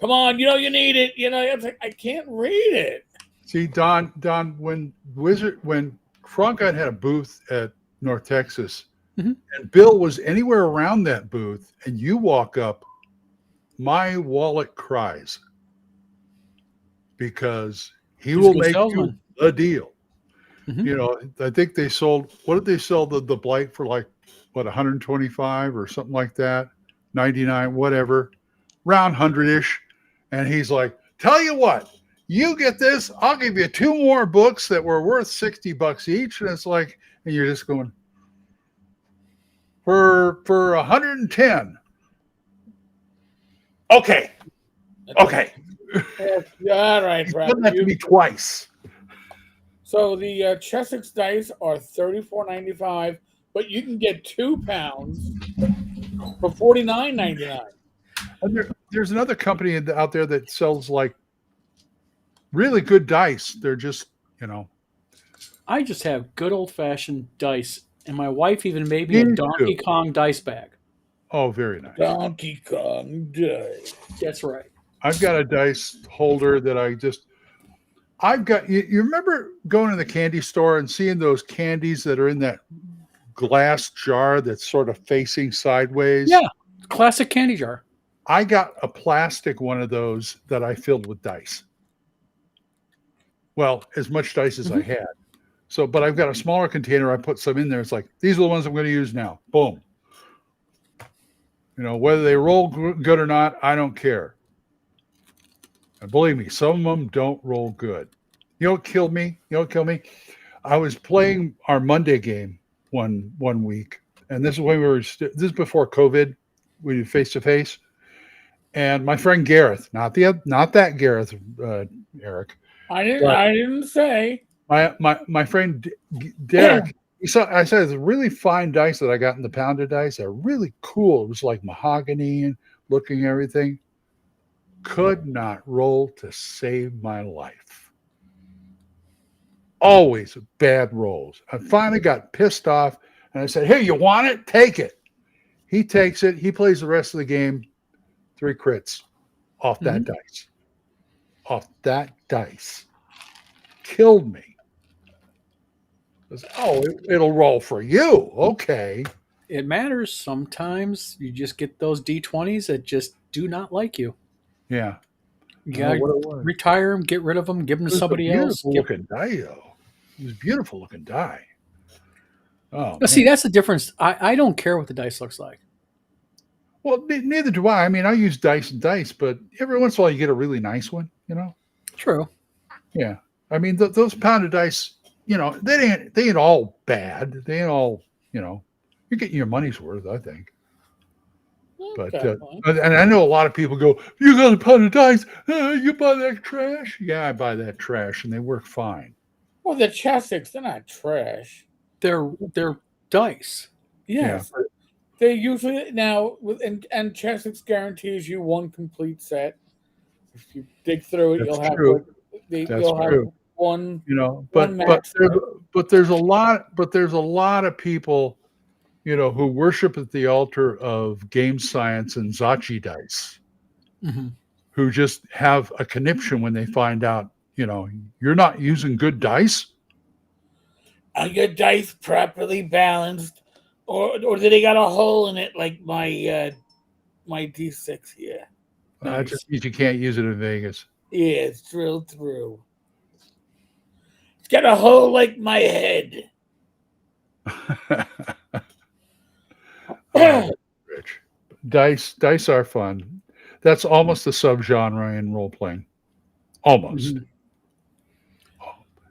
S1: Come on, you need it. It's like I can't read it.
S3: See, Don, when Cronkite had a booth at North Texas,
S2: Mhm.
S3: and Bill was anywhere around that booth, and you walk up, my wallet cries because he
S2: He's a
S3: will
S2: good
S3: make
S2: salesman.
S3: you a deal.
S2: Mhm.
S3: I think they sold. What did they sell the Blight for? Like what, 125 or something like that, 99, whatever, round 100-ish. And he's like, "Tell you what, you get this. I'll give you 2 more books that were worth $60 each." And it's like, and you're just going for 110. Okay.
S1: Yeah, all right,
S3: He's
S1: Brad.
S3: done that to me twice.
S1: So the Chessex dice are $34.95, but you can get 2 pounds for $49.99.
S3: And there's another company out there that sells like really good dice. They're just,
S2: I just have good old-fashioned dice, and my wife even made me a
S3: Me
S2: Donkey
S3: too.
S2: Kong dice bag.
S3: oh, very nice.
S1: Donkey Kong dice.
S2: That's right.
S3: I've got a dice holder that I've got, you remember going to the candy store and seeing those candies that are in that glass jar that's sort of facing sideways.
S2: Yeah, classic candy jar.
S3: I got a plastic one of those that I filled with dice. Well, as much dice as I had. So, but I've got a smaller container. I put some in there. It's like, these are the ones I'm going to use now. Boom. Whether they roll good or not, I don't care. And believe me, some of them don't roll good. You know what killed me? I was playing our Monday game one week, and this is when this is before COVID. We did face to face, and my friend Gareth, not that Gareth, Eric.
S1: I didn't say.
S3: My friend Derek. I said it's a really fine dice that I got in the pounded dice. They're really cool. It was like mahogany and looking everything. Could not roll to save my life. Always bad rolls. I finally got pissed off and I said, "Hey, you want it? Take it." He takes it. He plays the rest of the game. 3 crits off that dice. Off that dice. Killed me. It'll roll for you. Okay.
S2: It matters. Sometimes you just get those D20s that just do not like you.
S3: Yeah.
S2: You gotta retire them, get rid of them, give them to somebody else.
S3: Looking die, though. It was a beautiful looking die. Oh,
S2: see, that's the difference. I don't care what the dice looks like.
S3: Well, neither do I. I mean, I use dice and dice, but every once in a while you get a really nice one,
S2: True.
S3: Yeah. I mean, those pounded dice, they ain't all bad. They ain't all, you're getting your money's worth, I think. But and I know a lot of people go, "You got a pound of dice? You buy that trash?" Yeah, I buy that trash, and they work fine.
S1: Well, the chestics, they're not trash.
S2: They're dice.
S1: Yes, yeah. They usually and chestics guarantees you one complete set. If you dig through it,
S3: That's true.
S1: You'll have one.
S3: But there's a lot of people, who worship at the altar of game science and Zachi dice, who just have a conniption when they find out, you're not using good dice.
S1: Are your dice properly balanced, or do they got a hole in it like my D6 here?
S3: Nice. Just means you can't use it in Vegas.
S1: Yeah, it's drilled through. It's got a hole like my head.
S3: Rich. Dice are fun. That's almost a subgenre in role playing. Almost.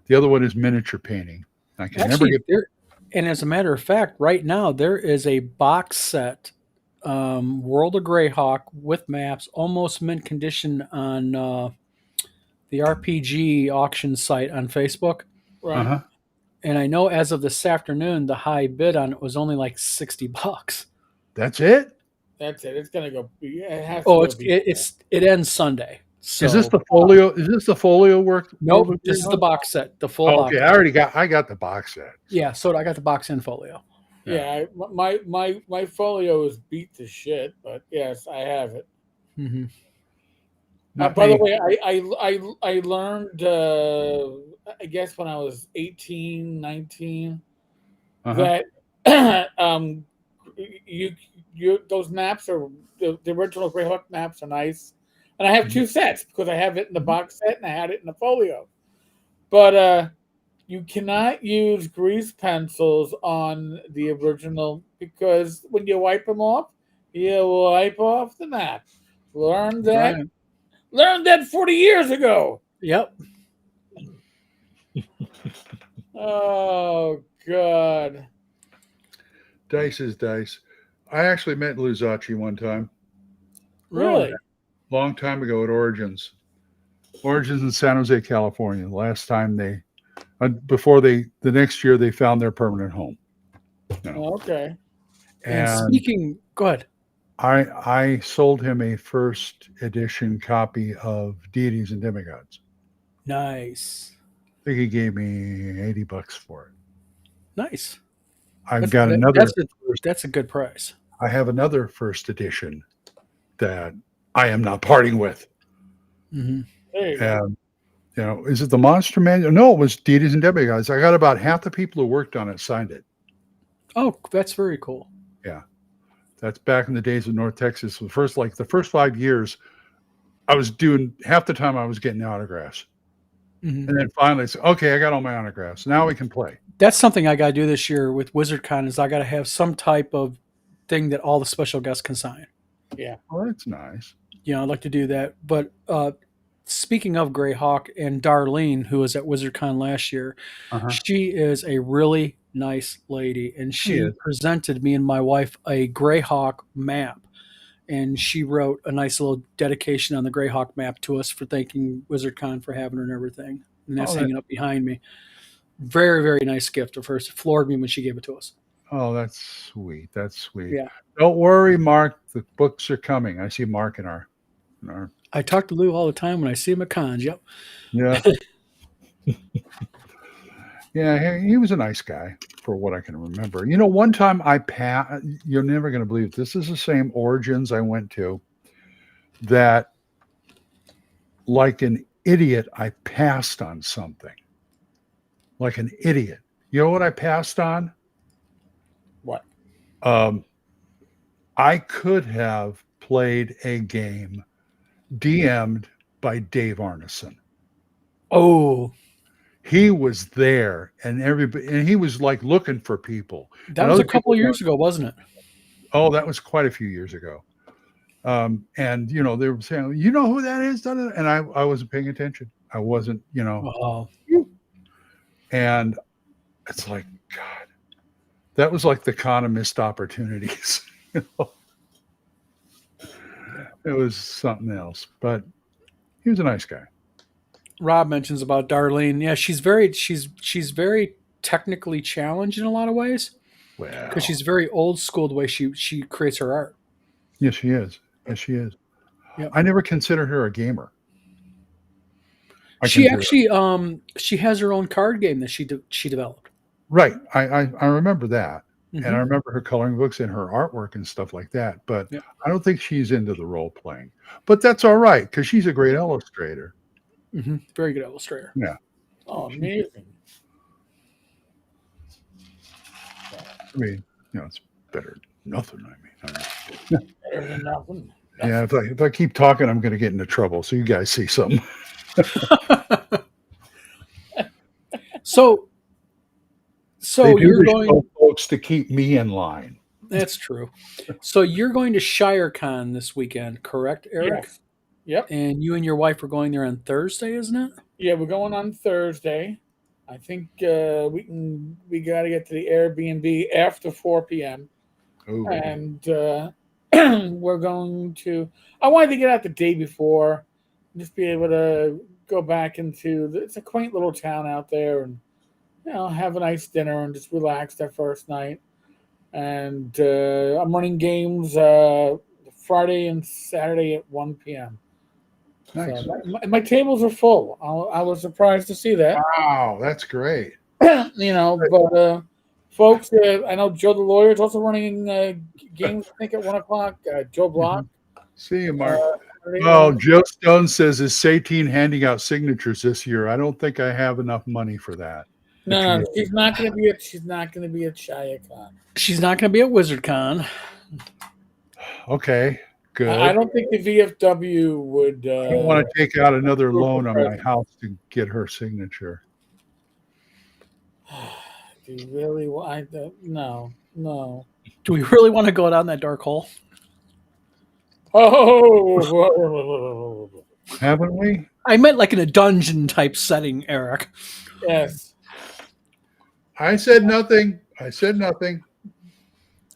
S3: The other one is miniature painting. I can never get
S2: there. And as a matter of fact, right now there is a box set, World of Greyhawk with maps, almost mint condition on the RPG auction site on Facebook.
S1: Right.
S2: And I know as of this afternoon, the high bid on it was only like $60.
S3: That's it.
S1: That's it. It's gonna go.
S2: It ends Sunday. So,
S3: is this the folio? Is this the folio work?
S2: Nope. This is the box set. The full.
S3: Okay,
S2: box
S3: I got the box set.
S2: Yeah, so I got the box in folio.
S1: Yeah, my folio is beat to shit, but yes, I have it.
S2: Mm-hmm.
S1: By the way, I learned, I guess when I was 18, 19, that you those maps are the original Greyhawk maps are nice, and I have 2 sets because I have it in the box set and I had it in the folio. But you cannot use grease pencils on the original because when you wipe them off, you wipe off the map. Learn that. Right. Learned that 40 years ago.
S2: Yep.
S1: Oh, God.
S3: Dice is dice. I actually met Lou Zacci one time.
S1: Really?
S3: Long time ago at Origins. Origins in San Jose, California. The last time the next year they found their permanent home.
S1: Okay.
S2: And go ahead.
S3: I sold him a first edition copy of Deities and Demigods.
S2: Nice.
S3: I think he gave me $80 for it.
S2: Nice.
S3: That's
S2: a good price.
S3: I have another first edition that I am not parting with.
S2: Mm-hmm.
S3: And is it the Monster Manual? No, it was Deities and Demigods. I got about half the people who worked on it signed it.
S2: Oh, that's very cool.
S3: Yeah. That's back in the days of North Texas. The first 5 years, I was doing half the time I was getting autographs.
S2: Mm-hmm.
S3: And then finally it's okay, I got all my autographs. Now we can play.
S2: That's something I got to do this year with WizardCon is I got to have some type of thing that all the special guests can sign.
S1: Yeah.
S3: Oh, that's nice.
S2: I'd like to do that. But speaking of Greyhawk and Darlene, who was at WizardCon last year, she is a really nice lady, and she presented me and my wife a Greyhawk map, and she wrote a nice little dedication on the Greyhawk map to us for thanking WizardCon for having her and everything. And that's hanging up behind me. Very, very nice gift of hers. It floored me when she gave it to us.
S3: Oh, that's sweet. That's sweet.
S2: Yeah.
S3: Don't worry, Mark. The books are coming. I see Mark in our
S2: I talk to Lou all the time when I see him at cons. Yep.
S3: Yeah. Yeah, he was a nice guy for what I can remember. One time you're never going to believe it. This is the same Origins I went to that, like an idiot, I passed on something. Like an idiot. You know what I passed on?
S1: What?
S3: I could have played a game DM'd by Dave Arneson.
S2: Oh,
S3: he was there, and everybody, and he was like looking for people.
S2: That was a couple of years ago, wasn't it?
S3: Oh, that was quite a few years ago. And they were saying, "You know who that is?" And I wasn't paying attention. I wasn't,
S2: Oh.
S3: And it's like, God, that was like the con of missed opportunities. It was something else, but he was a nice guy.
S2: Rob mentions about Darlene. Yeah, she's very technically challenged in a lot of ways.
S3: Well,
S2: because she's very old school the way she creates her art.
S3: Yes, she is. Yes, she is.
S2: Yep.
S3: I never considered her a gamer.
S2: She actually she has her own card game that she developed.
S3: Right. I remember that. Mm-hmm. And I remember her coloring books and her artwork and stuff like that. But yep. I don't think she's into the role playing. But that's all right because she's a great illustrator.
S2: Mm-hmm. Very good illustrator.
S3: Yeah.
S1: Oh, amazing.
S3: I mean, it's better than nothing.
S1: Better than nothing.
S3: Yeah, if I keep talking, I'm going to get into trouble. So you guys see something.
S2: So you're going
S3: folks to keep me in line.
S2: That's true. So you're going to ShireCon this weekend, correct, Eric?
S1: Yes. Yep.
S2: And you and your wife are going there on Thursday, isn't it?
S1: Yeah, we're going on Thursday. I think we got to get to the Airbnb after 4 p.m.
S3: Ooh.
S1: And we're going to. I wanted to get out the day before, just be able to go back into. It's a quaint little town out there, and have a nice dinner and just relax that first night. And I'm running games Friday and Saturday at 1 p.m.
S3: Nice.
S1: So my tables are full. I was surprised to see that.
S3: Wow, that's great.
S1: But folks, I know Joe the lawyer is also running games. I think at 1 o'clock. Joe Block.
S3: See you, Mark. Joe Stone says, "Is Satine handing out signatures this year? I don't think I have enough money for that."
S1: No, she's not going to be at. She's not going to be at ShireCon.
S2: She's not going to be at WizardCon.
S3: Okay, good.
S1: I don't think the VFW would.
S3: I don't want to take out another loan on my house to get her signature.
S1: Do you really want? No.
S2: Do we really want to go down that dark hole?
S1: Oh,
S3: haven't we?
S2: I meant like in a dungeon type setting, Eric.
S1: Yes.
S3: I said nothing.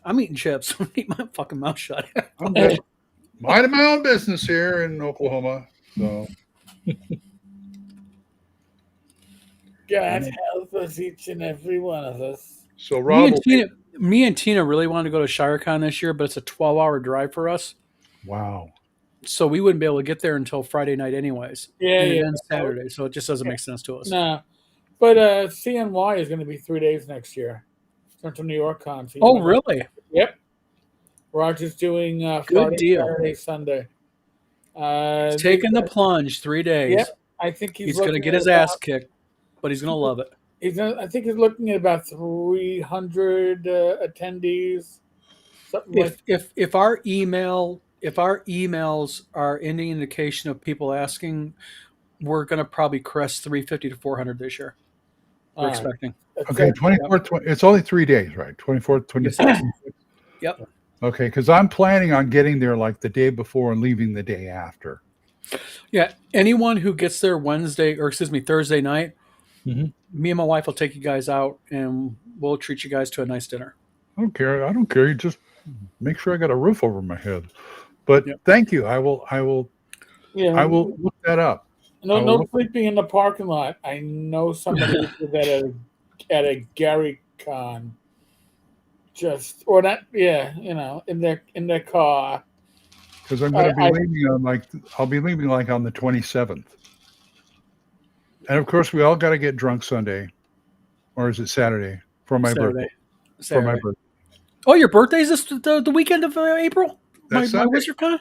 S2: I'm eating chips. Keep my fucking mouth shut.
S3: I'm just minding my own business here in Oklahoma. So
S1: God help us, each and every one of us.
S3: So Rob,
S2: me and Tina really wanted to go to ShireCon this year, but it's a 12-hour drive for us.
S3: Wow.
S2: So we wouldn't be able to get there until Friday night anyways.
S1: Yeah.
S2: And then Saturday. So it just doesn't make sense to us.
S1: No. But CNY is going to be 3 days next year. Central New York Con.
S2: Oh, really?
S1: Yep. Roger's doing Friday, Saturday, Sunday.
S2: He's taking the plunge 3 days.
S1: Yep. I think he's
S2: going to get his ass kicked, but he's going to love it.
S1: I think he's looking at about 300 attendees, something like.
S2: If our emails are any indication of people asking, we're going to probably crest 350 to 400 this year. We're
S1: All right.
S2: expecting.
S3: Okay, 24th. It's only 3 days, right? 24th, 25th.
S2: Yep.
S3: Okay, because I'm planning on getting there like the day before and leaving the day after.
S2: Yeah. Anyone who gets there Thursday night,
S3: Mhm.
S2: me and my wife will take you guys out and we'll treat you guys to a nice dinner.
S3: I don't care. I don't care. You just make sure I got a roof over my head. But
S2: Yep.
S3: thank you. I will
S1: Yeah.
S3: look that up.
S1: No sleeping in the parking lot. I know somebody who did that at a Gary Con. Or not, yeah, in their car.
S3: Because I'm going to be leaving on I'll be leaving like on the 27th. And of course, we all got to get drunk Sunday, or is it Saturday for my birthday? For my birthday.
S2: Oh, your birthday is the weekend of April?
S3: That's
S2: my
S3: Sunday.
S2: Wizard Con?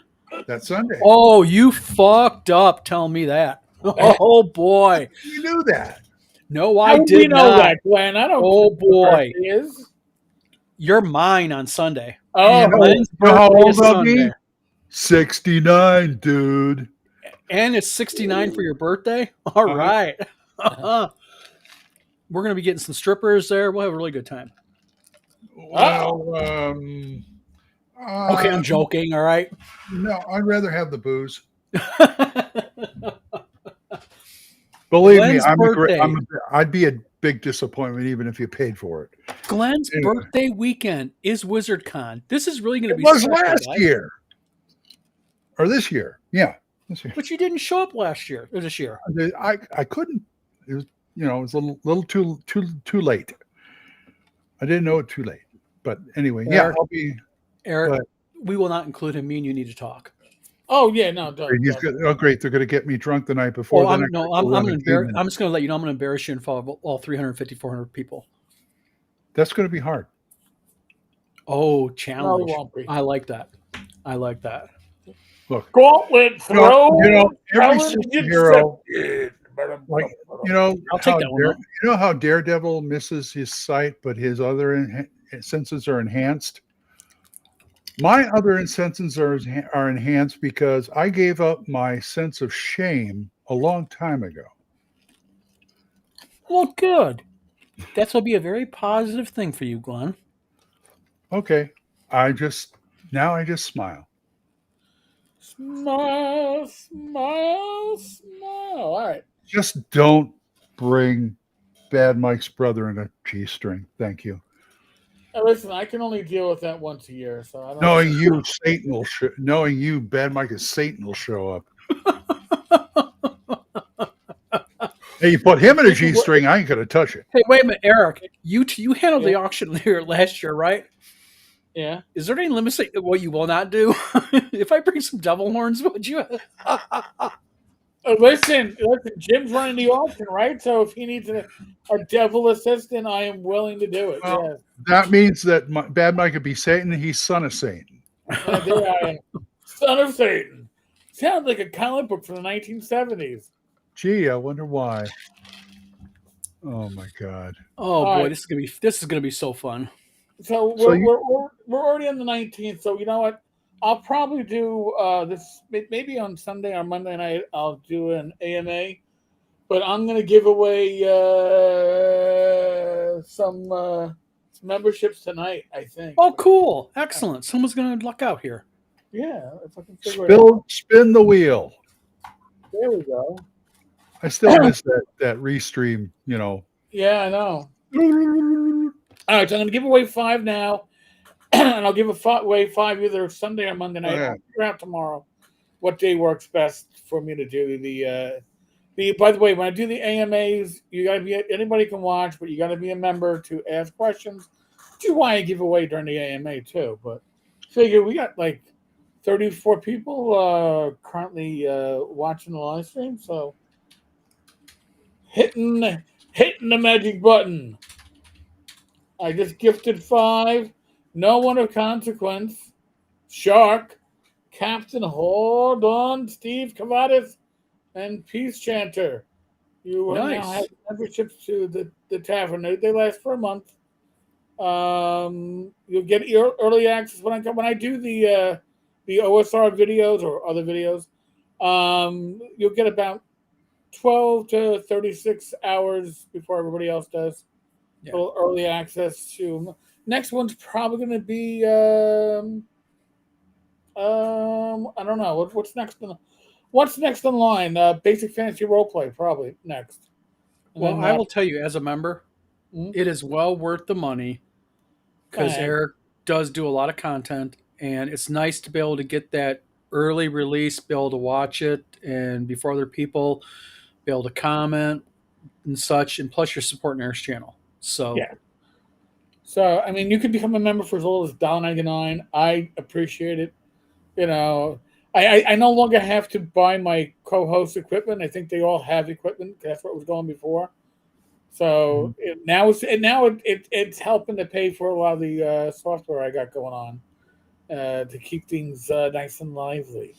S3: That's Sunday.
S2: Oh, you fucked up. Tell me that. Oh boy,
S3: You knew that.
S2: No, I did
S1: we know
S2: not.
S1: that, Glenn. I don't.
S2: Oh boy,
S1: is.
S2: You're mine on Sunday.
S1: Oh,
S2: Glenn's
S3: you know how
S2: birthday
S3: old
S2: is
S3: I'll be?
S2: Sunday.
S3: 69, dude.
S2: And it's 69 for your birthday? All right. We're going to be getting some strippers there. We'll have a really good time.
S3: Well,
S2: okay, I'm joking. All right.
S3: No, I'd rather have the booze. Believe me, I'd be a big disappointment even if you paid for it.
S2: Glenn's birthday weekend is Wizard Con. This is really going to be
S3: special, last year. Or this year. Yeah. This year.
S2: But you didn't show up last year or this year.
S3: I couldn't. It was it was a little too late. I didn't know it too late. But anyway,
S2: Eric,
S3: I'll be
S2: Eric, we will not include him. Me and you need to talk.
S1: Oh yeah, no, don't.
S3: Oh great, they're going to get me drunk the night before.
S2: I'm just going to let you know I'm going to embarrass you in front of all 350, 400 people.
S3: That's going to be hard.
S2: Oh, challenge!
S3: No, it won't be.
S2: I like that.
S3: Look,
S1: gauntlet throw.
S3: Every superhero,
S2: I'll take that one.
S3: You know how Daredevil misses his sight, but his other senses are enhanced. My other senses are enhanced because I gave up my sense of shame a long time ago.
S2: Well, good. That will be a very positive thing for you, Glenn.
S3: Okay. I just smile.
S1: Smile, smile, smile. All right.
S3: Just don't bring Bad Mike's brother in a G-string. Thank you.
S1: Listen, I can only deal with that once a year, so I don't.
S3: Knowing you, Bad Mike is Satan will show up. Hey, you put him in a G-string, I ain't gonna touch it.
S2: Hey, wait a minute, Eric. You handled the auction here last year, right?
S1: Yeah.
S2: Is there any limits to what you will not do? If I bring some devil horns, would you?
S1: Listen, Jim's running the auction, right? So if he needs a devil assistant, I am willing to do it.
S3: Well,
S1: yes.
S3: That means that Bad Mike could be Satan, and he's son of Satan.
S1: Yeah, there I am. Son of Satan. Sounds like a comic book from the 1970s.
S3: Gee, I wonder why. Oh my God.
S2: Oh boy, right. This is gonna be so fun.
S1: So we're already on the 19th. So you know what? I'll probably do this maybe on Sunday or Monday night. I'll do an AMA, but I'm going to give away some memberships tonight, I think.
S2: Oh, cool! Excellent. Someone's going to luck out here.
S1: Yeah, if I can figure
S3: it out. Spin the wheel.
S1: There we go.
S3: I still miss that restream.
S1: Yeah, I know. All right, so I'm going to give away 5 now. And I'll give away 5 either Sunday or Monday night. I'll figure out tomorrow what day works best for me to do the. By the way, when I do the AMAs, you got to be anybody can watch, but you got to be a member to ask questions. Which is why I give away during the AMA too. But figure we got like 34 people currently watching the live stream, so hitting the magic button. I just gifted 5. No one of consequence. Shark, Captain Hold On, Steve Cavadas, and Peace Chanter. You will now
S2: Nice.
S1: have memberships to the tavern. They last for a month. You'll get early access when I do the OSR videos or other videos. You'll get about 12 to 36 hours before everybody else does.
S2: Yeah.
S1: A little early access to. Next one's probably going to be I don't know what's next. What's next in line? Basic fantasy roleplay probably next. And
S2: Well,
S1: then,
S2: I will tell you, as a member,
S1: mhm.
S2: it is well worth the money because
S1: Alright.
S2: Eric does do a lot of content, and it's nice to be able to get that early release, be able to watch it, and before other people, be able to comment and such. And plus, you're supporting Eric's channel. So,
S1: Yeah. So I mean, you can become a member for as little as $1.99. I appreciate it. You know, I no longer have to buy my co-host equipment. I think they all have equipment. That's what was going before. So it's helping to pay for a lot of the software I got going on to keep things nice and lively.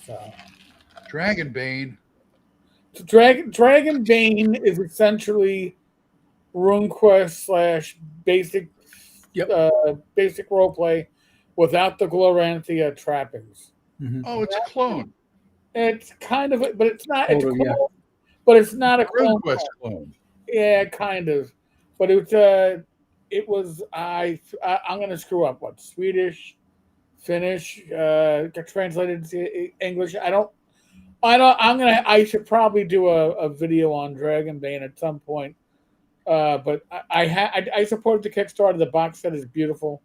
S1: So,
S3: Dragonbane.
S1: Dragon Bane is essentially RuneQuest slash basic
S2: yep.
S1: basic roleplay without the Gloranthia trappings.
S2: Mhm.
S3: Oh, it's a clone.
S1: It's kind of, but it's not. It's a
S2: Totally,
S1: clone,
S2: yeah.
S1: but it's not a clone.
S3: RuneQuest clone.
S1: Yeah, kind of. But it was. I'm gonna screw up. What Swedish, Finnish, got translated into English. I should probably do a video on Dragonbane at some point. But I supported the Kickstarter. The box set is beautiful.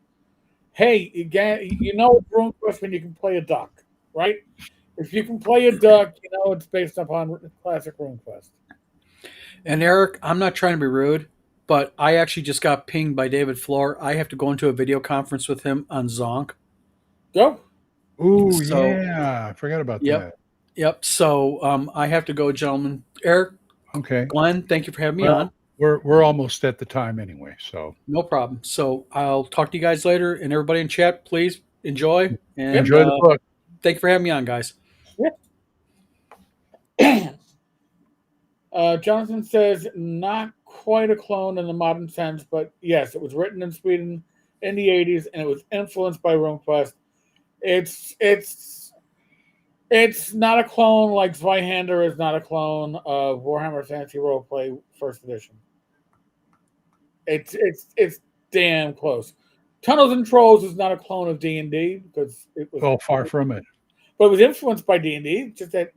S1: Hey, again, you know RuneQuest when you can play a duck, right? If you can play a duck, you know it's based upon classic RuneQuest.
S2: And Eric, I'm not trying to be rude, but I actually just got pinged by David Floor. I have to go into a video conference with him on Zonk.
S1: Go.
S3: Ooh,
S2: So,
S3: yeah. I forgot about
S2: yep.
S3: that.
S2: Yep. So I have to go, gentlemen. Eric,
S3: Okay.
S2: Glenn, thank you for having me
S3: Well,
S2: on.
S3: we're almost at the time anyway, so
S2: No problem. So I'll talk to you guys later. And everybody in chat, please enjoy. And
S3: enjoy the book.
S2: thank you for having me on, guys.
S1: Jonathan says not quite a clone in the modern sense, but yes, it was written in Sweden in the 80s and it was influenced by RuneQuest. It's not a clone like Zweihander is not a clone of Warhammer Fantasy Roleplay First Edition. It's damn close. Tunnels and Trolls is not a clone of D&D because it was
S3: far from it.
S1: but it was influenced by D&D. Just that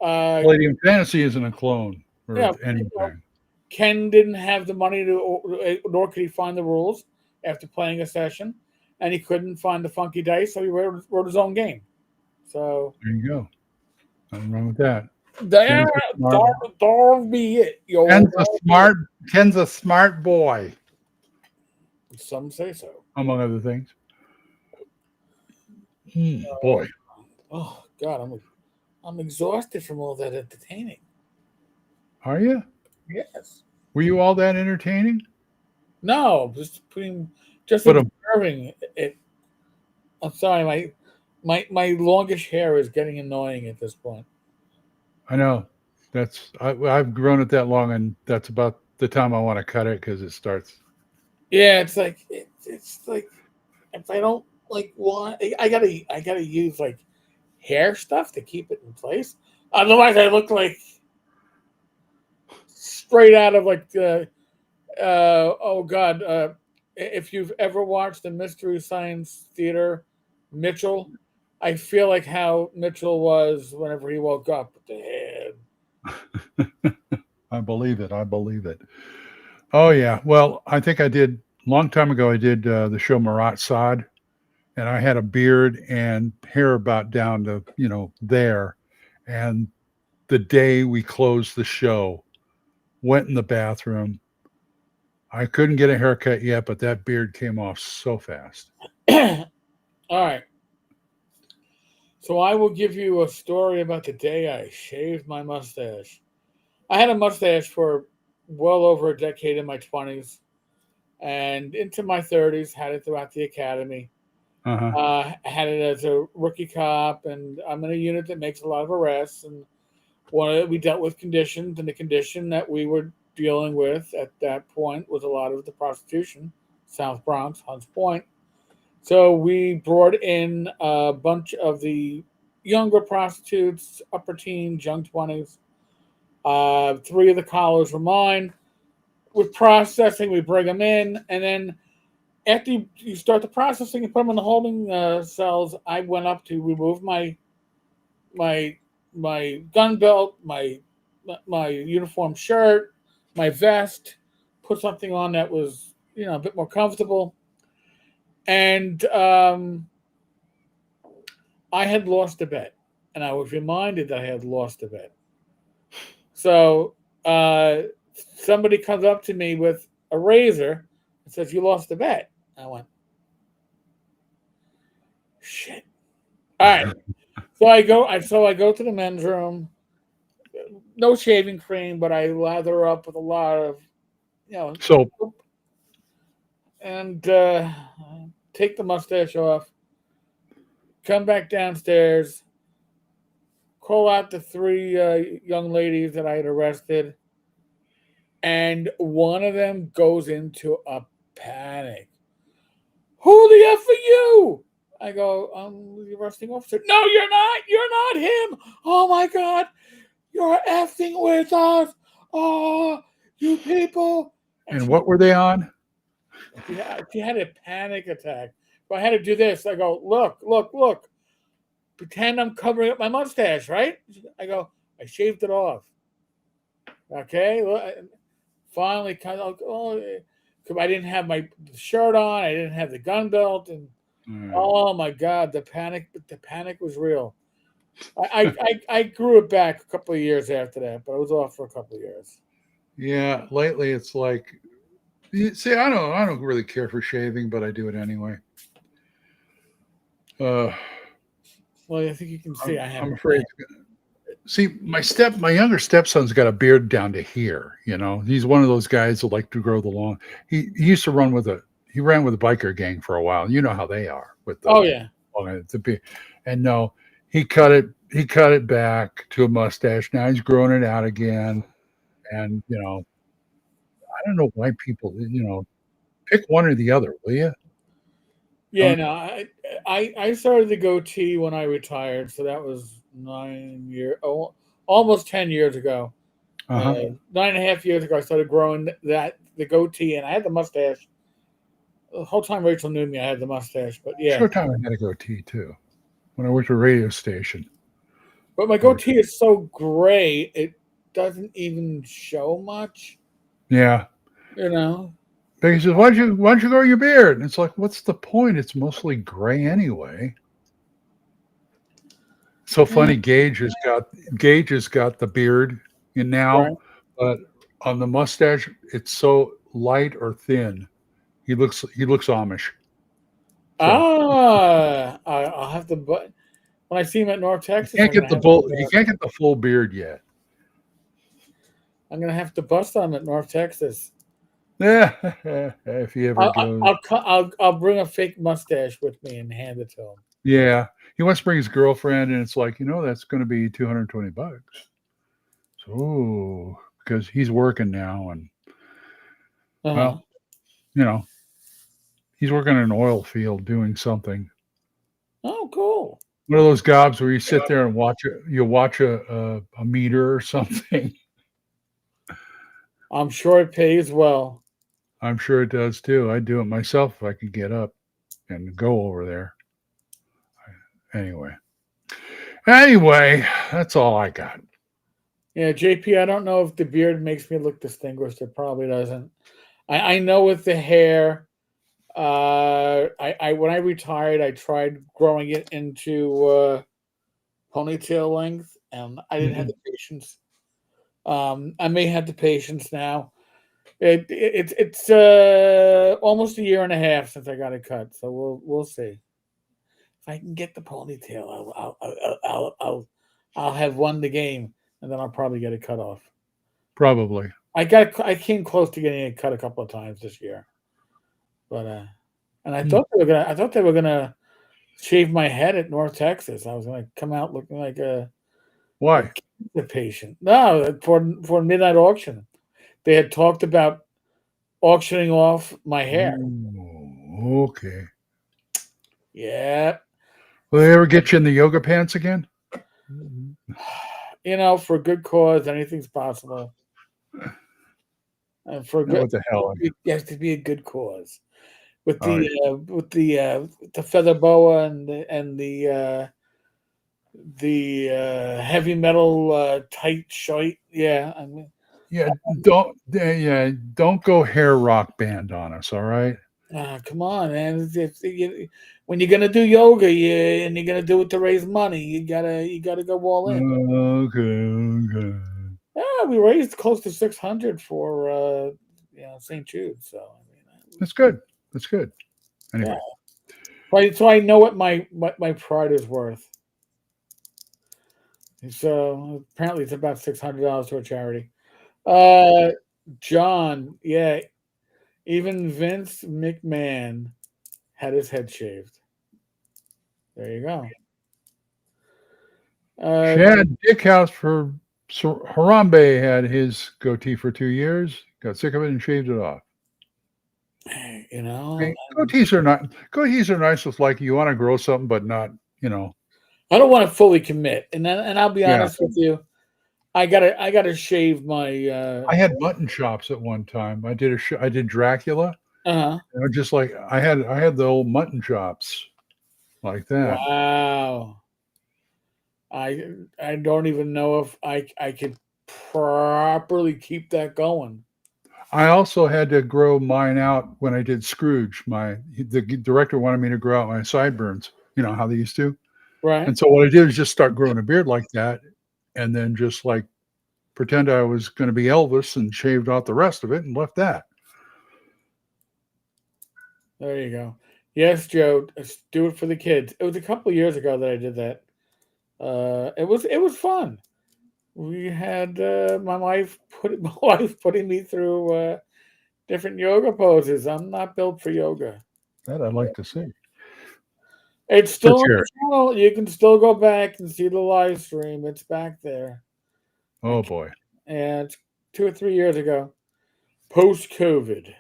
S3: Palladium Fantasy isn't a clone or
S1: yeah,
S3: anything.
S1: Ken didn't have the money to, nor could he find the rules after playing a session, and he couldn't find the funky dice, so he wrote his own game. So
S3: There you go. Nothing wrong with that.
S1: That'll be it.
S3: Ken's a smart boy,
S1: Some say so.
S3: among other things. Boy.
S1: Oh God, I'm exhausted from all that entertaining.
S3: Are you?
S1: Yes.
S3: Were you all that entertaining?
S1: No, just observing it. I'm sorry, my longish hair is getting annoying at this point.
S3: I know. I've grown it that long, and that's about the time I want to cut it because it starts.
S1: Yeah, it's like if I don't want, I gotta use like hair stuff to keep it in place. Otherwise, I look like straight out of like the oh God. If you've ever watched the Mystery Science Theater, Mitchell, I feel like how Mitchell was whenever he woke up with the head.
S3: I believe it. Oh yeah. Well, I think I did long time ago. I did the show Marat Sod, and I had a beard and hair about down to there. And the day we closed the show, went in the bathroom. I couldn't get a haircut yet, but that beard came off so fast.
S1: All right. So I will give you a story about the day I shaved my mustache. I had a mustache for well over a decade in my 20s and into my 30s, had it throughout the academy.
S3: Uh-huh.
S1: Had it as a rookie cop, and I'm in a unit that makes a lot of arrests. And we dealt with conditions, and the condition that we were dealing with at that point was a lot of the prostitution, South Bronx, Hunts Point. So we brought in a bunch of the younger prostitutes, upper teens, young 20s. 3 of the collars were mine. With processing, we bring them in, and then after you start the processing and put them in the holding cells, I went up to remove my gun belt, my uniform shirt, my vest, put something on that was a bit more comfortable, and I had lost a bet, and I was reminded that I had lost a bet. So somebody comes up to me with a razor and says, "You lost the bet." I went, "Shit!" All right. So I go to the men's room. No shaving cream, but I lather up with a lot of,
S3: soap,
S1: and take the mustache off. Come back downstairs. Call out the 3 young ladies that I had arrested, and one of them goes into a panic. "Who the F are you?" I go, "I'm the arresting officer." "No, you're not. You're not him. Oh my God. You're effing with us. Oh, you people."
S3: and what were they on?
S1: She had a panic attack. So I had to do this. I go, look. Pretend I'm covering up my mustache, right? I go, I shaved it off. Okay. Finally, I didn't have my shirt on. I didn't have the gun belt, and oh my God, the panic was real. I grew it back a couple of years after that, but I was off for a couple of years.
S3: Yeah, lately it's like, see, I don't really care for shaving, but I do it anyway.
S1: Well, I think you can see
S3: I'm afraid. See, my younger stepson's got a beard down to here. He's one of those guys who like to grow the long. He used to ran with a biker gang for a while. You know how they are with the the beard. And no, he cut it back to a mustache. Now he's growing it out again. And I don't know why people pick one or the other, will you?
S1: Yeah, no, I started the goatee when I retired, so that was almost 10 years ago. 9.5 years ago, I started growing the goatee, and I had the mustache. The whole time Rachel knew me, I had the mustache, but yeah.
S3: Short time I had a goatee too, when I worked at a radio station.
S1: But my goatee is so gray, it doesn't even show much.
S3: Yeah. He says, why don't you grow your beard? And it's like, what's the point? It's mostly gray anyway. So funny, Gage has got the beard in now, right. But on the mustache, it's so light or thin. He looks Amish.
S1: So. I'll have to, but when I see him at North Texas,
S3: he can't get the full beard yet.
S1: I'm gonna have to bust on him at North Texas.
S3: Yeah, if he ever goes.
S1: I'll bring a fake mustache with me and hand it to him.
S3: Yeah, he wants to bring his girlfriend, and it's like, that's going to be $220. So, because he's working now, and well, he's working in an oil field doing something.
S1: Oh, cool!
S3: One of those jobs where you sit there and watch a meter or something.
S1: I'm sure it pays well.
S3: I'm sure it does too. I'd do it myself if I could get up and go over there. Anyway, that's all I got.
S1: Yeah, JP, I don't know if the beard makes me look distinguished. It probably doesn't. I know with the hair, I when I retired, I tried growing it into ponytail length, and I didn't have the patience. I may have the patience now. It's almost a year and a half since I got it cut, so we'll see. If I can get the ponytail, I'll have won the game, and then I'll probably get it cut off.
S3: Probably.
S1: I came close to getting it cut a couple of times this year, but and I thought they were gonna shave my head at North Texas. I was gonna come out looking like a
S3: why
S1: Participation. No, for midnight auction, they had talked about auctioning off my hair.
S3: Oh, okay.
S1: Yeah,
S3: Will they ever get you in the yoga pants again?
S1: for a good cause, anything's possible. And for a good,
S3: What the hell?
S1: it has to be a good cause. With
S3: Oh,
S1: the the feather boa and the heavy metal tight shirt. Yeah, I mean,
S3: yeah. Don't go hair rock band on us. All right.
S1: come on, man. When you're gonna do yoga, and you're gonna do it to raise money, you gotta go all in.
S3: Okay.
S1: Yeah, we raised close to 600 for St. Jude. So I mean,
S3: That's good. That's good.
S1: yeah.
S3: Anyway,
S1: Right. So I know what my pride is worth. So apparently it's about $600 to a charity. Uh, John, yeah, even Vince McMahon had his head shaved. There you go.
S3: Chad Dickhouse for Harambe had his goatee for 2 years. Got sick of it and shaved it off.
S1: you know,
S3: Hey, goatees are nice. It's like you want to grow something, but not.
S1: I don't want to fully commit, and I'll be
S3: Yeah.
S1: honest with you. I gotta shave my.
S3: I had mutton chops at one time. I did Dracula.
S1: Uh-huh.
S3: Just like I had the old mutton chops like that.
S1: Wow. I don't even know if I could properly keep that going.
S3: I also had to grow mine out when I did Scrooge. The director wanted me to grow out my sideburns. You know how they used to.
S1: Right.
S3: And so what I did was just start growing a beard like that, and then just like pretend I was going to be Elvis and shaved off the rest of it and left that.
S1: There you go. Yes, Joe. Do it for the kids. It was a couple of years ago that I did that. It was fun. We had my wife putting me through different yoga poses. I'm not built for yoga.
S3: That I'd like to see.
S1: It's still on
S3: sure.
S1: the channel. You can still go back and see the live stream. It's back there.
S3: Oh boy.
S1: And it's 2 or 3 years ago, post COVID.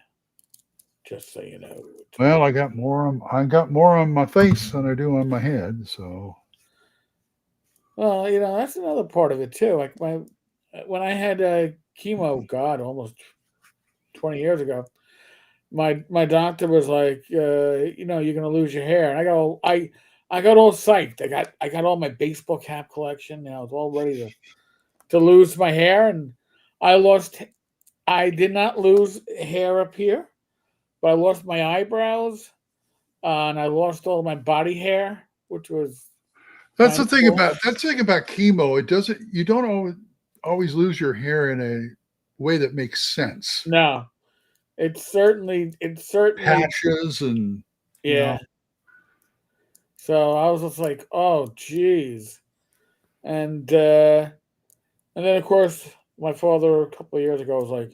S1: Just so you know.
S3: Well, I got more on my face than I do on my head. So.
S1: Well, that's another part of it too. Like when I had chemo, God, almost 20 years ago, my doctor was like, you're gonna lose your hair, and I got all psyched. I got all my baseball cap collection. I was all ready to lose my hair, and I did not lose hair up here, but I lost my eyebrows, and I lost all my body hair, which was
S3: That's
S1: kind
S3: the
S1: of
S3: thing
S1: cool.
S3: about chemo. You don't always lose your hair in a way that makes sense.
S1: No, it's certainly
S3: Patches and
S1: yeah. So I was just like, oh geez. And then of course my father a couple of years ago was like,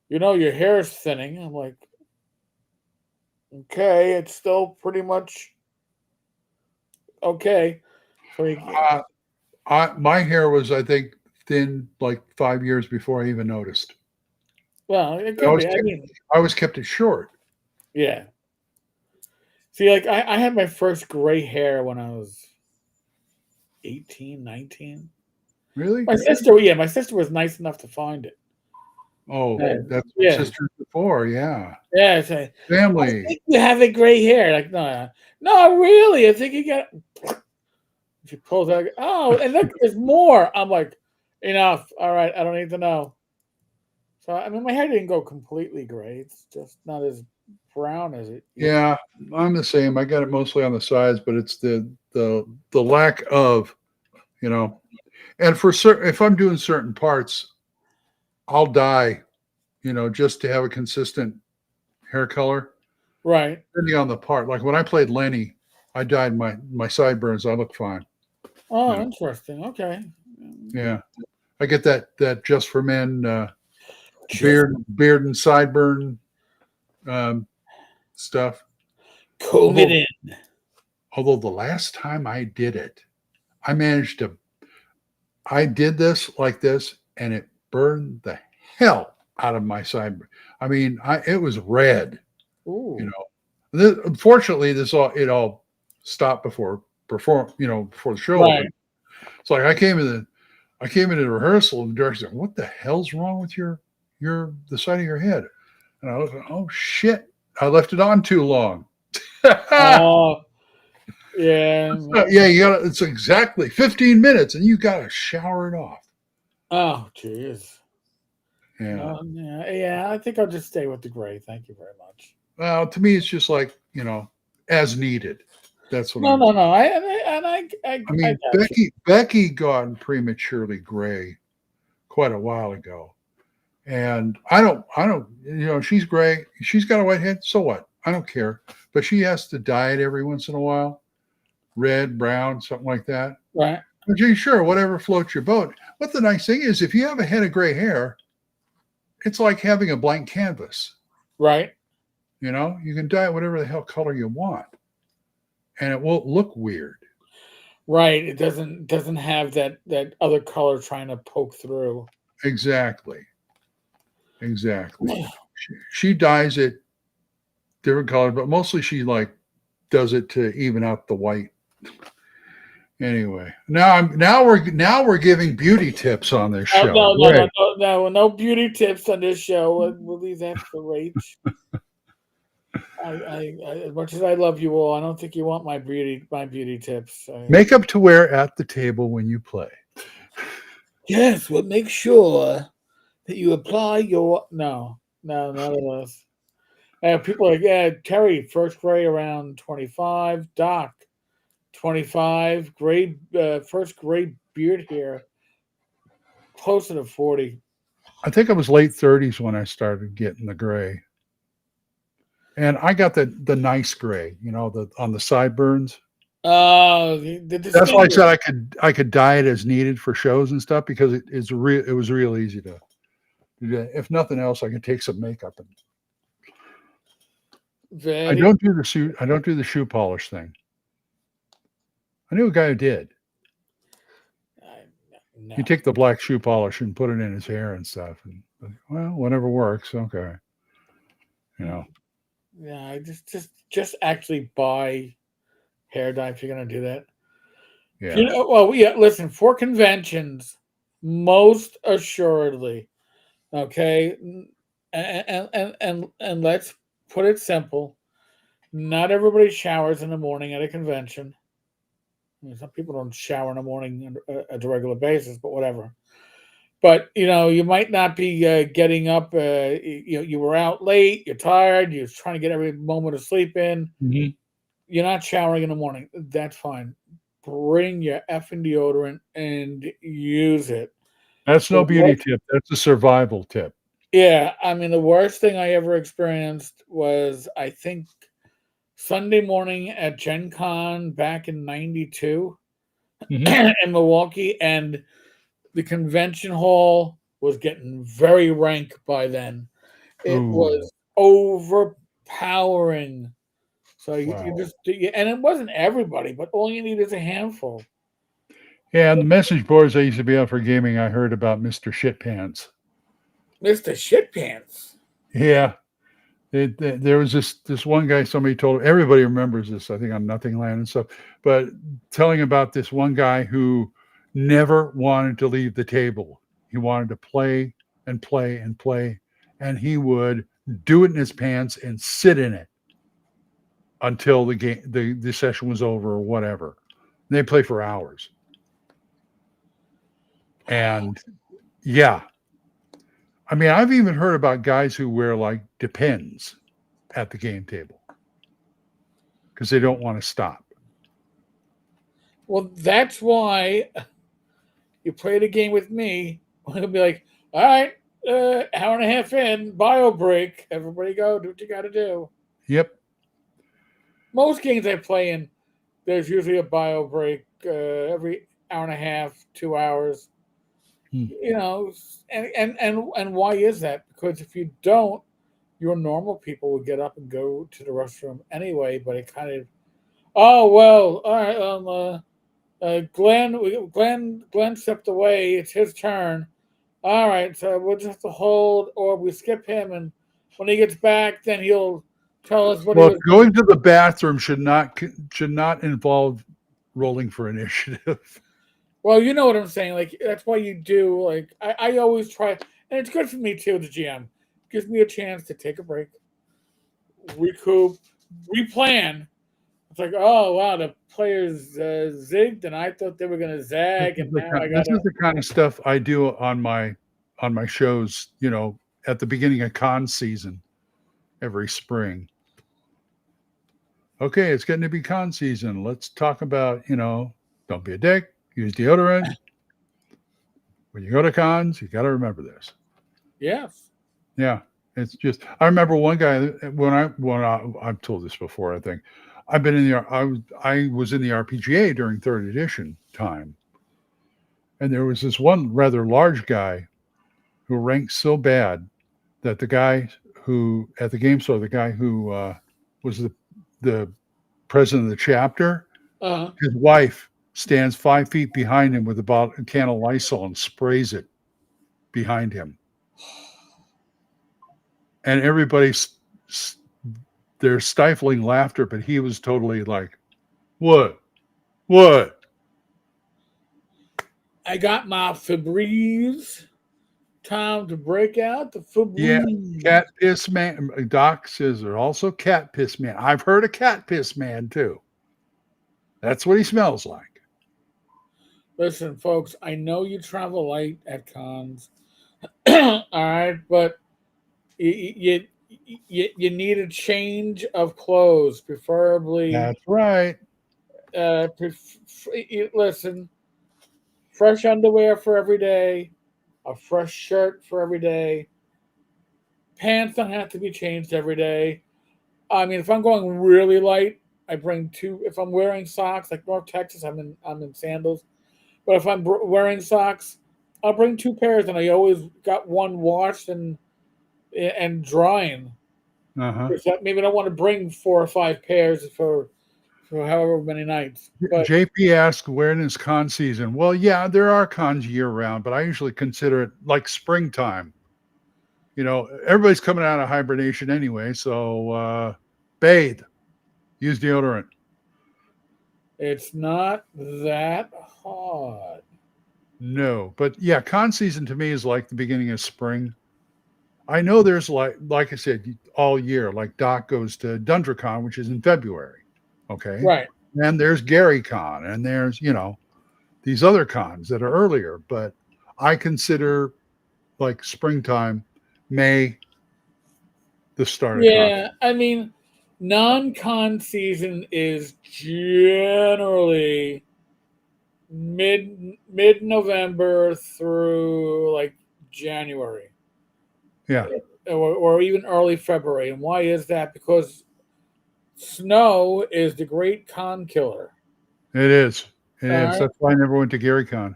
S1: your hair is thinning. I'm like, okay, it's still pretty much okay. So
S3: my hair was, I think, thin like 5 years before I even noticed.
S1: well, it could be.
S3: I always kept it short.
S1: Yeah. See, like I had my first gray hair when I was 18, 19.
S3: Really?
S1: My sister was nice enough to find it.
S3: Oh,
S1: Yeah.
S3: that's what
S1: Yeah.
S3: sisters before. Yeah.
S1: Yeah, it's like, I
S3: Family.
S1: think you have a gray hair. Like, no, really. I think you got. She pulls out. Oh, and look, there's more. I'm like, enough. All right, I don't need to know. So I mean, my hair didn't go completely gray. It's just not as brown as it.
S3: Yeah, I'm the same. I got it mostly on the sides, but it's the lack of, and for certain, if I'm doing certain parts, I'll dye, just to have a consistent hair color.
S1: Right.
S3: Depending on the part. Like when I played Lenny, I dyed my sideburns. I look fine.
S1: Oh, interesting. Okay.
S3: Yeah, I get that just for men beard and sideburn stuff.
S1: Comb it in.
S3: Although the last time I did it, I managed to I did this like this, and it burned the hell out of my side. I mean, it was red. You
S2: Ooh.
S3: know, unfortunately, it all stopped before before the show
S1: Right.
S3: opened. It's like I came into the rehearsal, and the director said, "What the hell's wrong with the side of your head?" And I was like, "Oh shit, I left it on too long."
S1: Oh, yeah.
S3: Yeah, you got it's exactly 15 minutes, and you got to shower it off.
S1: Oh, jeez.
S3: Yeah.
S1: Yeah. I think I'll just stay with the gray. Thank you very much.
S3: Well, to me, it's just like as needed. That's what
S1: No,
S3: I'm.
S1: no, no. I
S3: I
S1: got
S3: mean,
S1: you.
S3: Becky gone prematurely gray quite a while ago, and I don't. She's gray. She's got a white head. So what? I don't care. But she has to dye it every once in a while, red, brown, something like that.
S1: Right.
S3: But gee, sure, whatever floats your boat. But the nice thing is, if you have a head of gray hair, it's like having a blank canvas.
S1: Right.
S3: You can dye it whatever the hell color you want, and it won't look weird.
S1: Right. It doesn't have that other color trying to poke through.
S3: Exactly. She dyes it different colors, but mostly she like does it to even out the white. Anyway, now we're giving beauty tips on this
S1: Oh,
S3: show.
S1: no, no,
S3: Great.
S1: no, no, no, no beauty tips on this show. We'll leave that for Rach. As much as I love you all, I don't think you want my beauty tips.
S3: Makeup to wear at the table when you play.
S1: Yes, but make sure that you apply your none of those. People are like, yeah, Terry, first grade around 25, Doc, 25, grade first grade beard hair, closer to 40.
S3: I think I was late 30s when I started getting the gray. And I got the nice gray, on the sideburns.
S1: The
S3: That's why I said
S1: distinguished.
S3: I could dye it as needed for shows and stuff because it was real easy to do that. If nothing else, I could take some makeup and I
S1: Very,
S3: don't do the shoe polish thing. I knew a guy who did.
S1: no.
S3: He'd take the black shoe polish and put it in his hair and stuff. And well, whatever works. Okay.
S1: Yeah, I just actually buy hair dye if you're gonna do that.
S3: Yeah.
S1: Well, yeah. Listen, for conventions, most assuredly, okay, and let's put it simple. Not everybody showers in the morning at a convention. I mean, some people don't shower in the morning at a regular basis, but whatever. But you might not be getting up. You were out late. You're tired. You're trying to get every moment of sleep in.
S3: Mhm.
S1: You're not showering in the morning. That's fine. Bring your effing deodorant and use it.
S3: That's
S1: The
S3: no beauty
S1: worst,
S3: tip. That's a survival tip.
S1: yeah, I mean the worst thing I ever experienced was I think Sunday morning at Gen Con back in '92
S3: Mhm.
S1: in Milwaukee, and the convention hall was getting very rank by then. It
S3: Ooh,
S1: was overpowering. So you
S3: wow.
S1: just and it wasn't everybody, but all you need is a handful.
S3: Yeah, and the message boards I used to be on for gaming, I heard about Mr. Shitpants.
S1: Mr. Shitpants.
S3: Yeah, there was this one guy. Somebody told everybody remembers this. I think on Nothing Land and stuff. But telling about this one guy who never wanted to leave the table. He wanted to play and play and play, and he would do it in his pants and sit in it until the session was over or whatever. And they play for hours. And yeah, I mean, I've even heard about guys who wear like Depends at the game table because they don't want to stop.
S1: Well, that's why you play the game with me. I'll be like, all right, hour and a half in, bio break. Everybody go, do what you got to do.
S3: Yep.
S1: Most games I play in, there's usually a bio break every hour and a half, 2 hours.
S3: Hmm.
S1: And why is that? Because if you don't, your normal people will get up and go to the restroom anyway. But it kind of, oh well, all right, Glenn stepped away. It's his turn. All right, so we'll just have to hold, or we skip him, and when he gets back, then he'll tell us what he
S3: Well,
S1: was.
S3: going to the bathroom should not involve rolling for initiative.
S1: Well, you know what I'm saying. Like that's why you do. Like I always try, and it's good for me too. The GM gives me a chance to take a break, recoup, replan. It's like, oh wow, the players zigged, and I thought they were gonna zag, and now I
S3: This is
S1: gotta.
S3: the kind of stuff I do on my shows. At the beginning of con season every spring. Okay, it's getting to be con season. Let's talk about don't be a dick. Use deodorant. When you go to cons, you got to remember this.
S1: Yes.
S3: Yeah, it's just. I remember one guy I've told this before. I think I've been in I was in the RPGA during third edition time, and there was this one rather large guy who ranked so bad that the guy who at the game store, the guy who was the president of the chapter, his wife stands 5 feet behind him with a can of Lysol and sprays it behind him. And everybody's they're stifling laughter, but he was totally like, what?
S1: I got my Febreze. Time to break out the Febreze.
S3: Yeah, cat piss man. Doc says there's also cat piss man. I've heard of cat piss man too. That's what he smells like.
S1: Listen, folks, I know you travel light at cons. All right, but you need a change of clothes, preferably.
S3: That's right.
S1: Listen, fresh underwear for every day, a fresh shirt for every day. Pants don't have to be changed every day. I mean, if I'm going really light, I bring two. If I'm wearing socks, like North Texas, I'm in sandals. But if I'm wearing socks, I'll bring two pairs, and I always got one washed and drying. Maybe I don't want to bring 4 or 5 pairs for however many nights. But
S3: JP asked, when is con season? Well, yeah, there are cons year round, but I usually consider it like springtime. Everybody's coming out of hibernation anyway, so bathe, use deodorant.
S1: It's not that hard.
S3: No, but yeah, con season to me is like the beginning of spring. I know there's like I said, all year, like Doc goes to DundraCon, which is in February. Okay.
S1: Right.
S3: And there's GaryCon, and there's, these other cons that are earlier, but I consider like springtime, May, the start of con.
S1: Yeah, I mean, non-con season is generally mid-November through like January.
S3: Yeah.
S1: Or even early February. And why is that? Because snow is the great con killer.
S3: It is. Right. That's why I never went to GaryCon.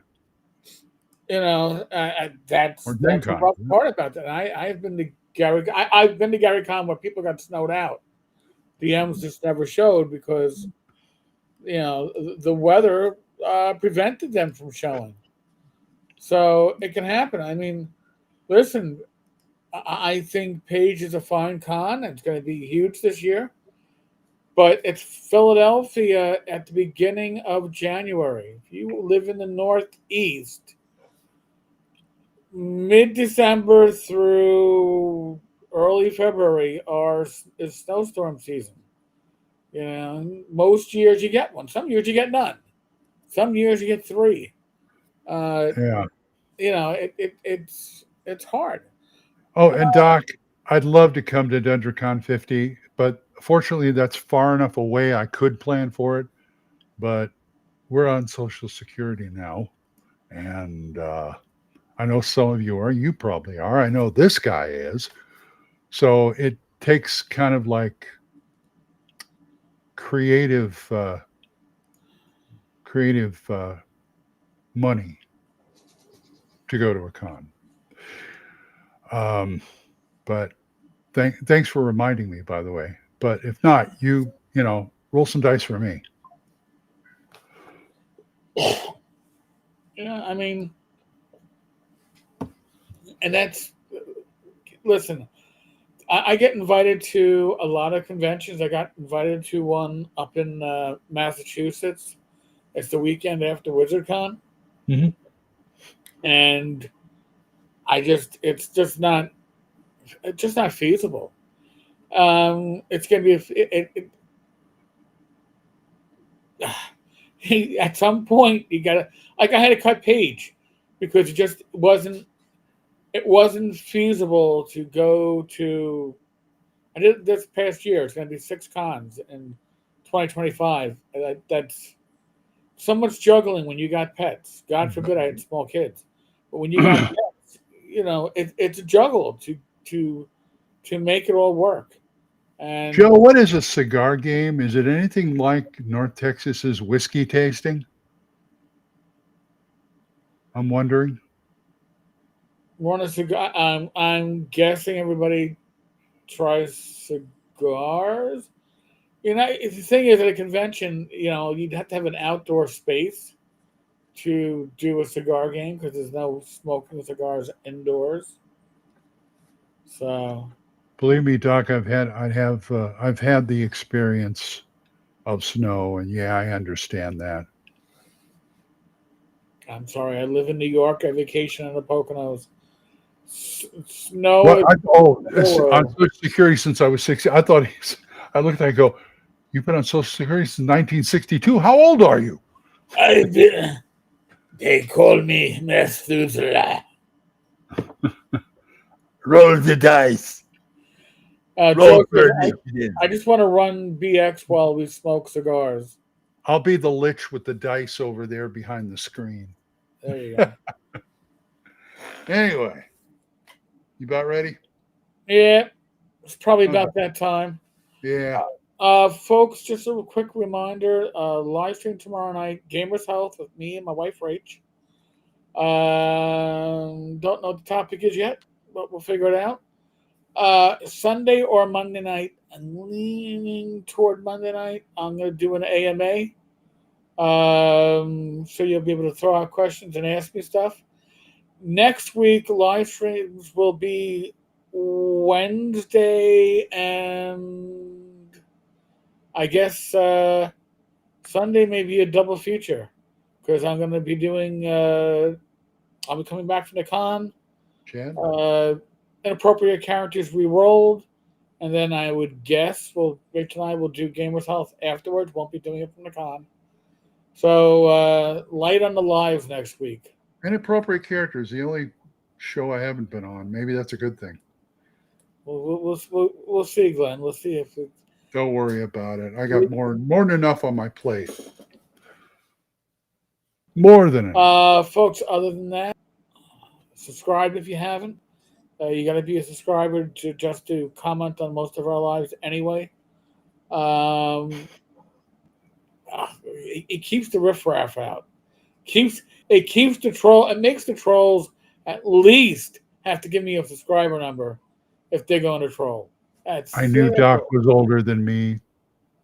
S1: That's the rough part about that. I've been to GaryCon where people got snowed out. DMs just never showed because the weather prevented them from showing. So it can happen. I mean, listen, I think Page is a fine con. It's going to be huge this year. But it's Philadelphia at the beginning of January. If you live in the Northeast, mid-December through early February is snowstorm season. Most years you get one. Some years you get none. Some years you get 3. It's hard.
S3: Oh, and Doc, I'd love to come to DundraCon 50, but fortunately that's far enough away I could plan for it. But we're on Social Security now, and I know some of you are. You probably are. I know this guy is. So it takes kind of like creative money to go to a con. But thanks for reminding me, by the way. But if not, you roll some dice for me.
S1: Yeah, I mean, and that's listen. I get invited to a lot of conventions. I got invited to one up in Massachusetts. It's the weekend after WizardCon,
S3: Mhm.
S1: and it's just not feasible. It's gonna be at some point you gotta like I had to cut Page because it wasn't feasible to go to. I did this past year. It's going to be 6 cons in 2025. That's so much juggling when you got pets. God forbid I had small kids, but when you got pets, it's a juggle to to make it all work.
S3: Joe,
S1: And
S3: what is a cigar game? Is it anything like North Texas's whiskey tasting? I'm wondering.
S1: one of cigar. I'm guessing everybody tries cigars. The thing is at a convention, you'd have to have an outdoor space to do a cigar game because there's no smoking cigars indoors. So
S3: Believe me, Doc, I've had the experience of snow, and yeah, I understand that.
S1: I'm sorry, I live in New York. I vacation in the Poconos. Snow
S3: What?
S1: is
S3: On
S1: horror.
S3: Social Security since I was 60. I thought I looked at it and go, you've been on Social Security since 1962. How old are you?
S1: I've been. They call me Methuselah.
S3: Roll the dice. Roll
S1: Joe
S3: for
S1: says,
S3: initiative.
S1: I just want to run BX while we smoke cigars.
S3: I'll be the lich with the dice over there behind the screen.
S1: There you go.
S3: Anyway, you about ready?
S1: Yeah, it's probably about that time.
S3: Yeah.
S1: Folks, just a quick reminder: live stream tomorrow night, Gamers Health with me and my wife Rach. Don't know what the topic is yet, but we'll figure it out. Sunday or Monday night. I'm leaning toward Monday night. I'm going to do an AMA. So you'll be able to throw out questions and ask me stuff. Next week, live streams will be Wednesday and I guess Sunday may be a double feature because I'm going to be doing. I'll be coming back from the con.
S3: Chad?
S1: Inappropriate characters re-rolled, and then I would guess Rachel and I will do Gamers Health afterwards. Won't be doing it from the con. So light on the lives next week.
S3: Inappropriate Characters, the only show I haven't been on. Maybe that's a good thing.
S1: We'll see, Glenn. We'll see if it.
S3: Don't worry about it. I got more than enough on my plate. More than enough.
S1: Folks, other than that, subscribe if you haven't. You got to be a subscriber to comment on most of our lives anyway. It keeps the riffraff out. It keeps the troll. It makes the trolls at least have to give me a subscriber number if they're going to troll.
S3: I knew Doc was older than me,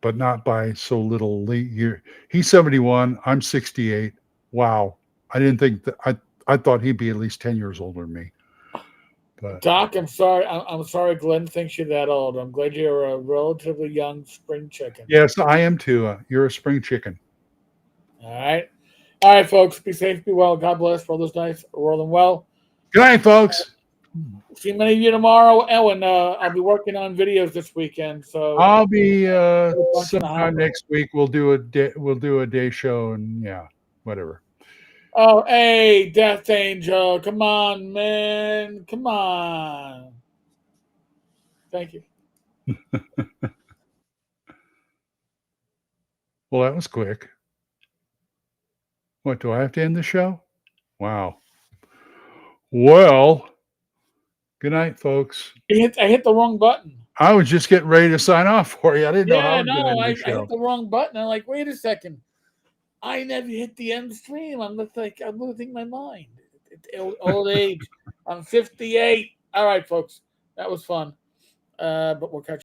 S3: but not by so little year. He's 71. I'm 68. Wow. I didn't think that. I thought he'd be at least 10 years older than me. But
S1: Doc, I'm sorry. I'm sorry. Glenn thinks you're that old. I'm glad you're a relatively young spring chicken.
S3: yes, I am too. You're a spring chicken.
S1: All right, folks. Be safe, be well. God bless. Roll those dice. Roll them well.
S3: Good night, folks.
S1: See many of you tomorrow. Ellen, I'll be working on videos this weekend. So
S3: I'll be sometime next week. We'll do a day show and yeah, whatever.
S1: Oh, hey, Death Angel. Come on, man. Come on. Thank you.
S3: Well, that was quick. What, do I have to end the show? Wow. Well, good night, folks.
S1: I hit the wrong button.
S3: I was just getting ready to sign off for you. I didn't know how
S1: I hit the wrong button. I'm like, wait a second. I never hit the end stream. I'm losing my mind. Old age. I'm 58. All right, folks. That was fun. But we'll catch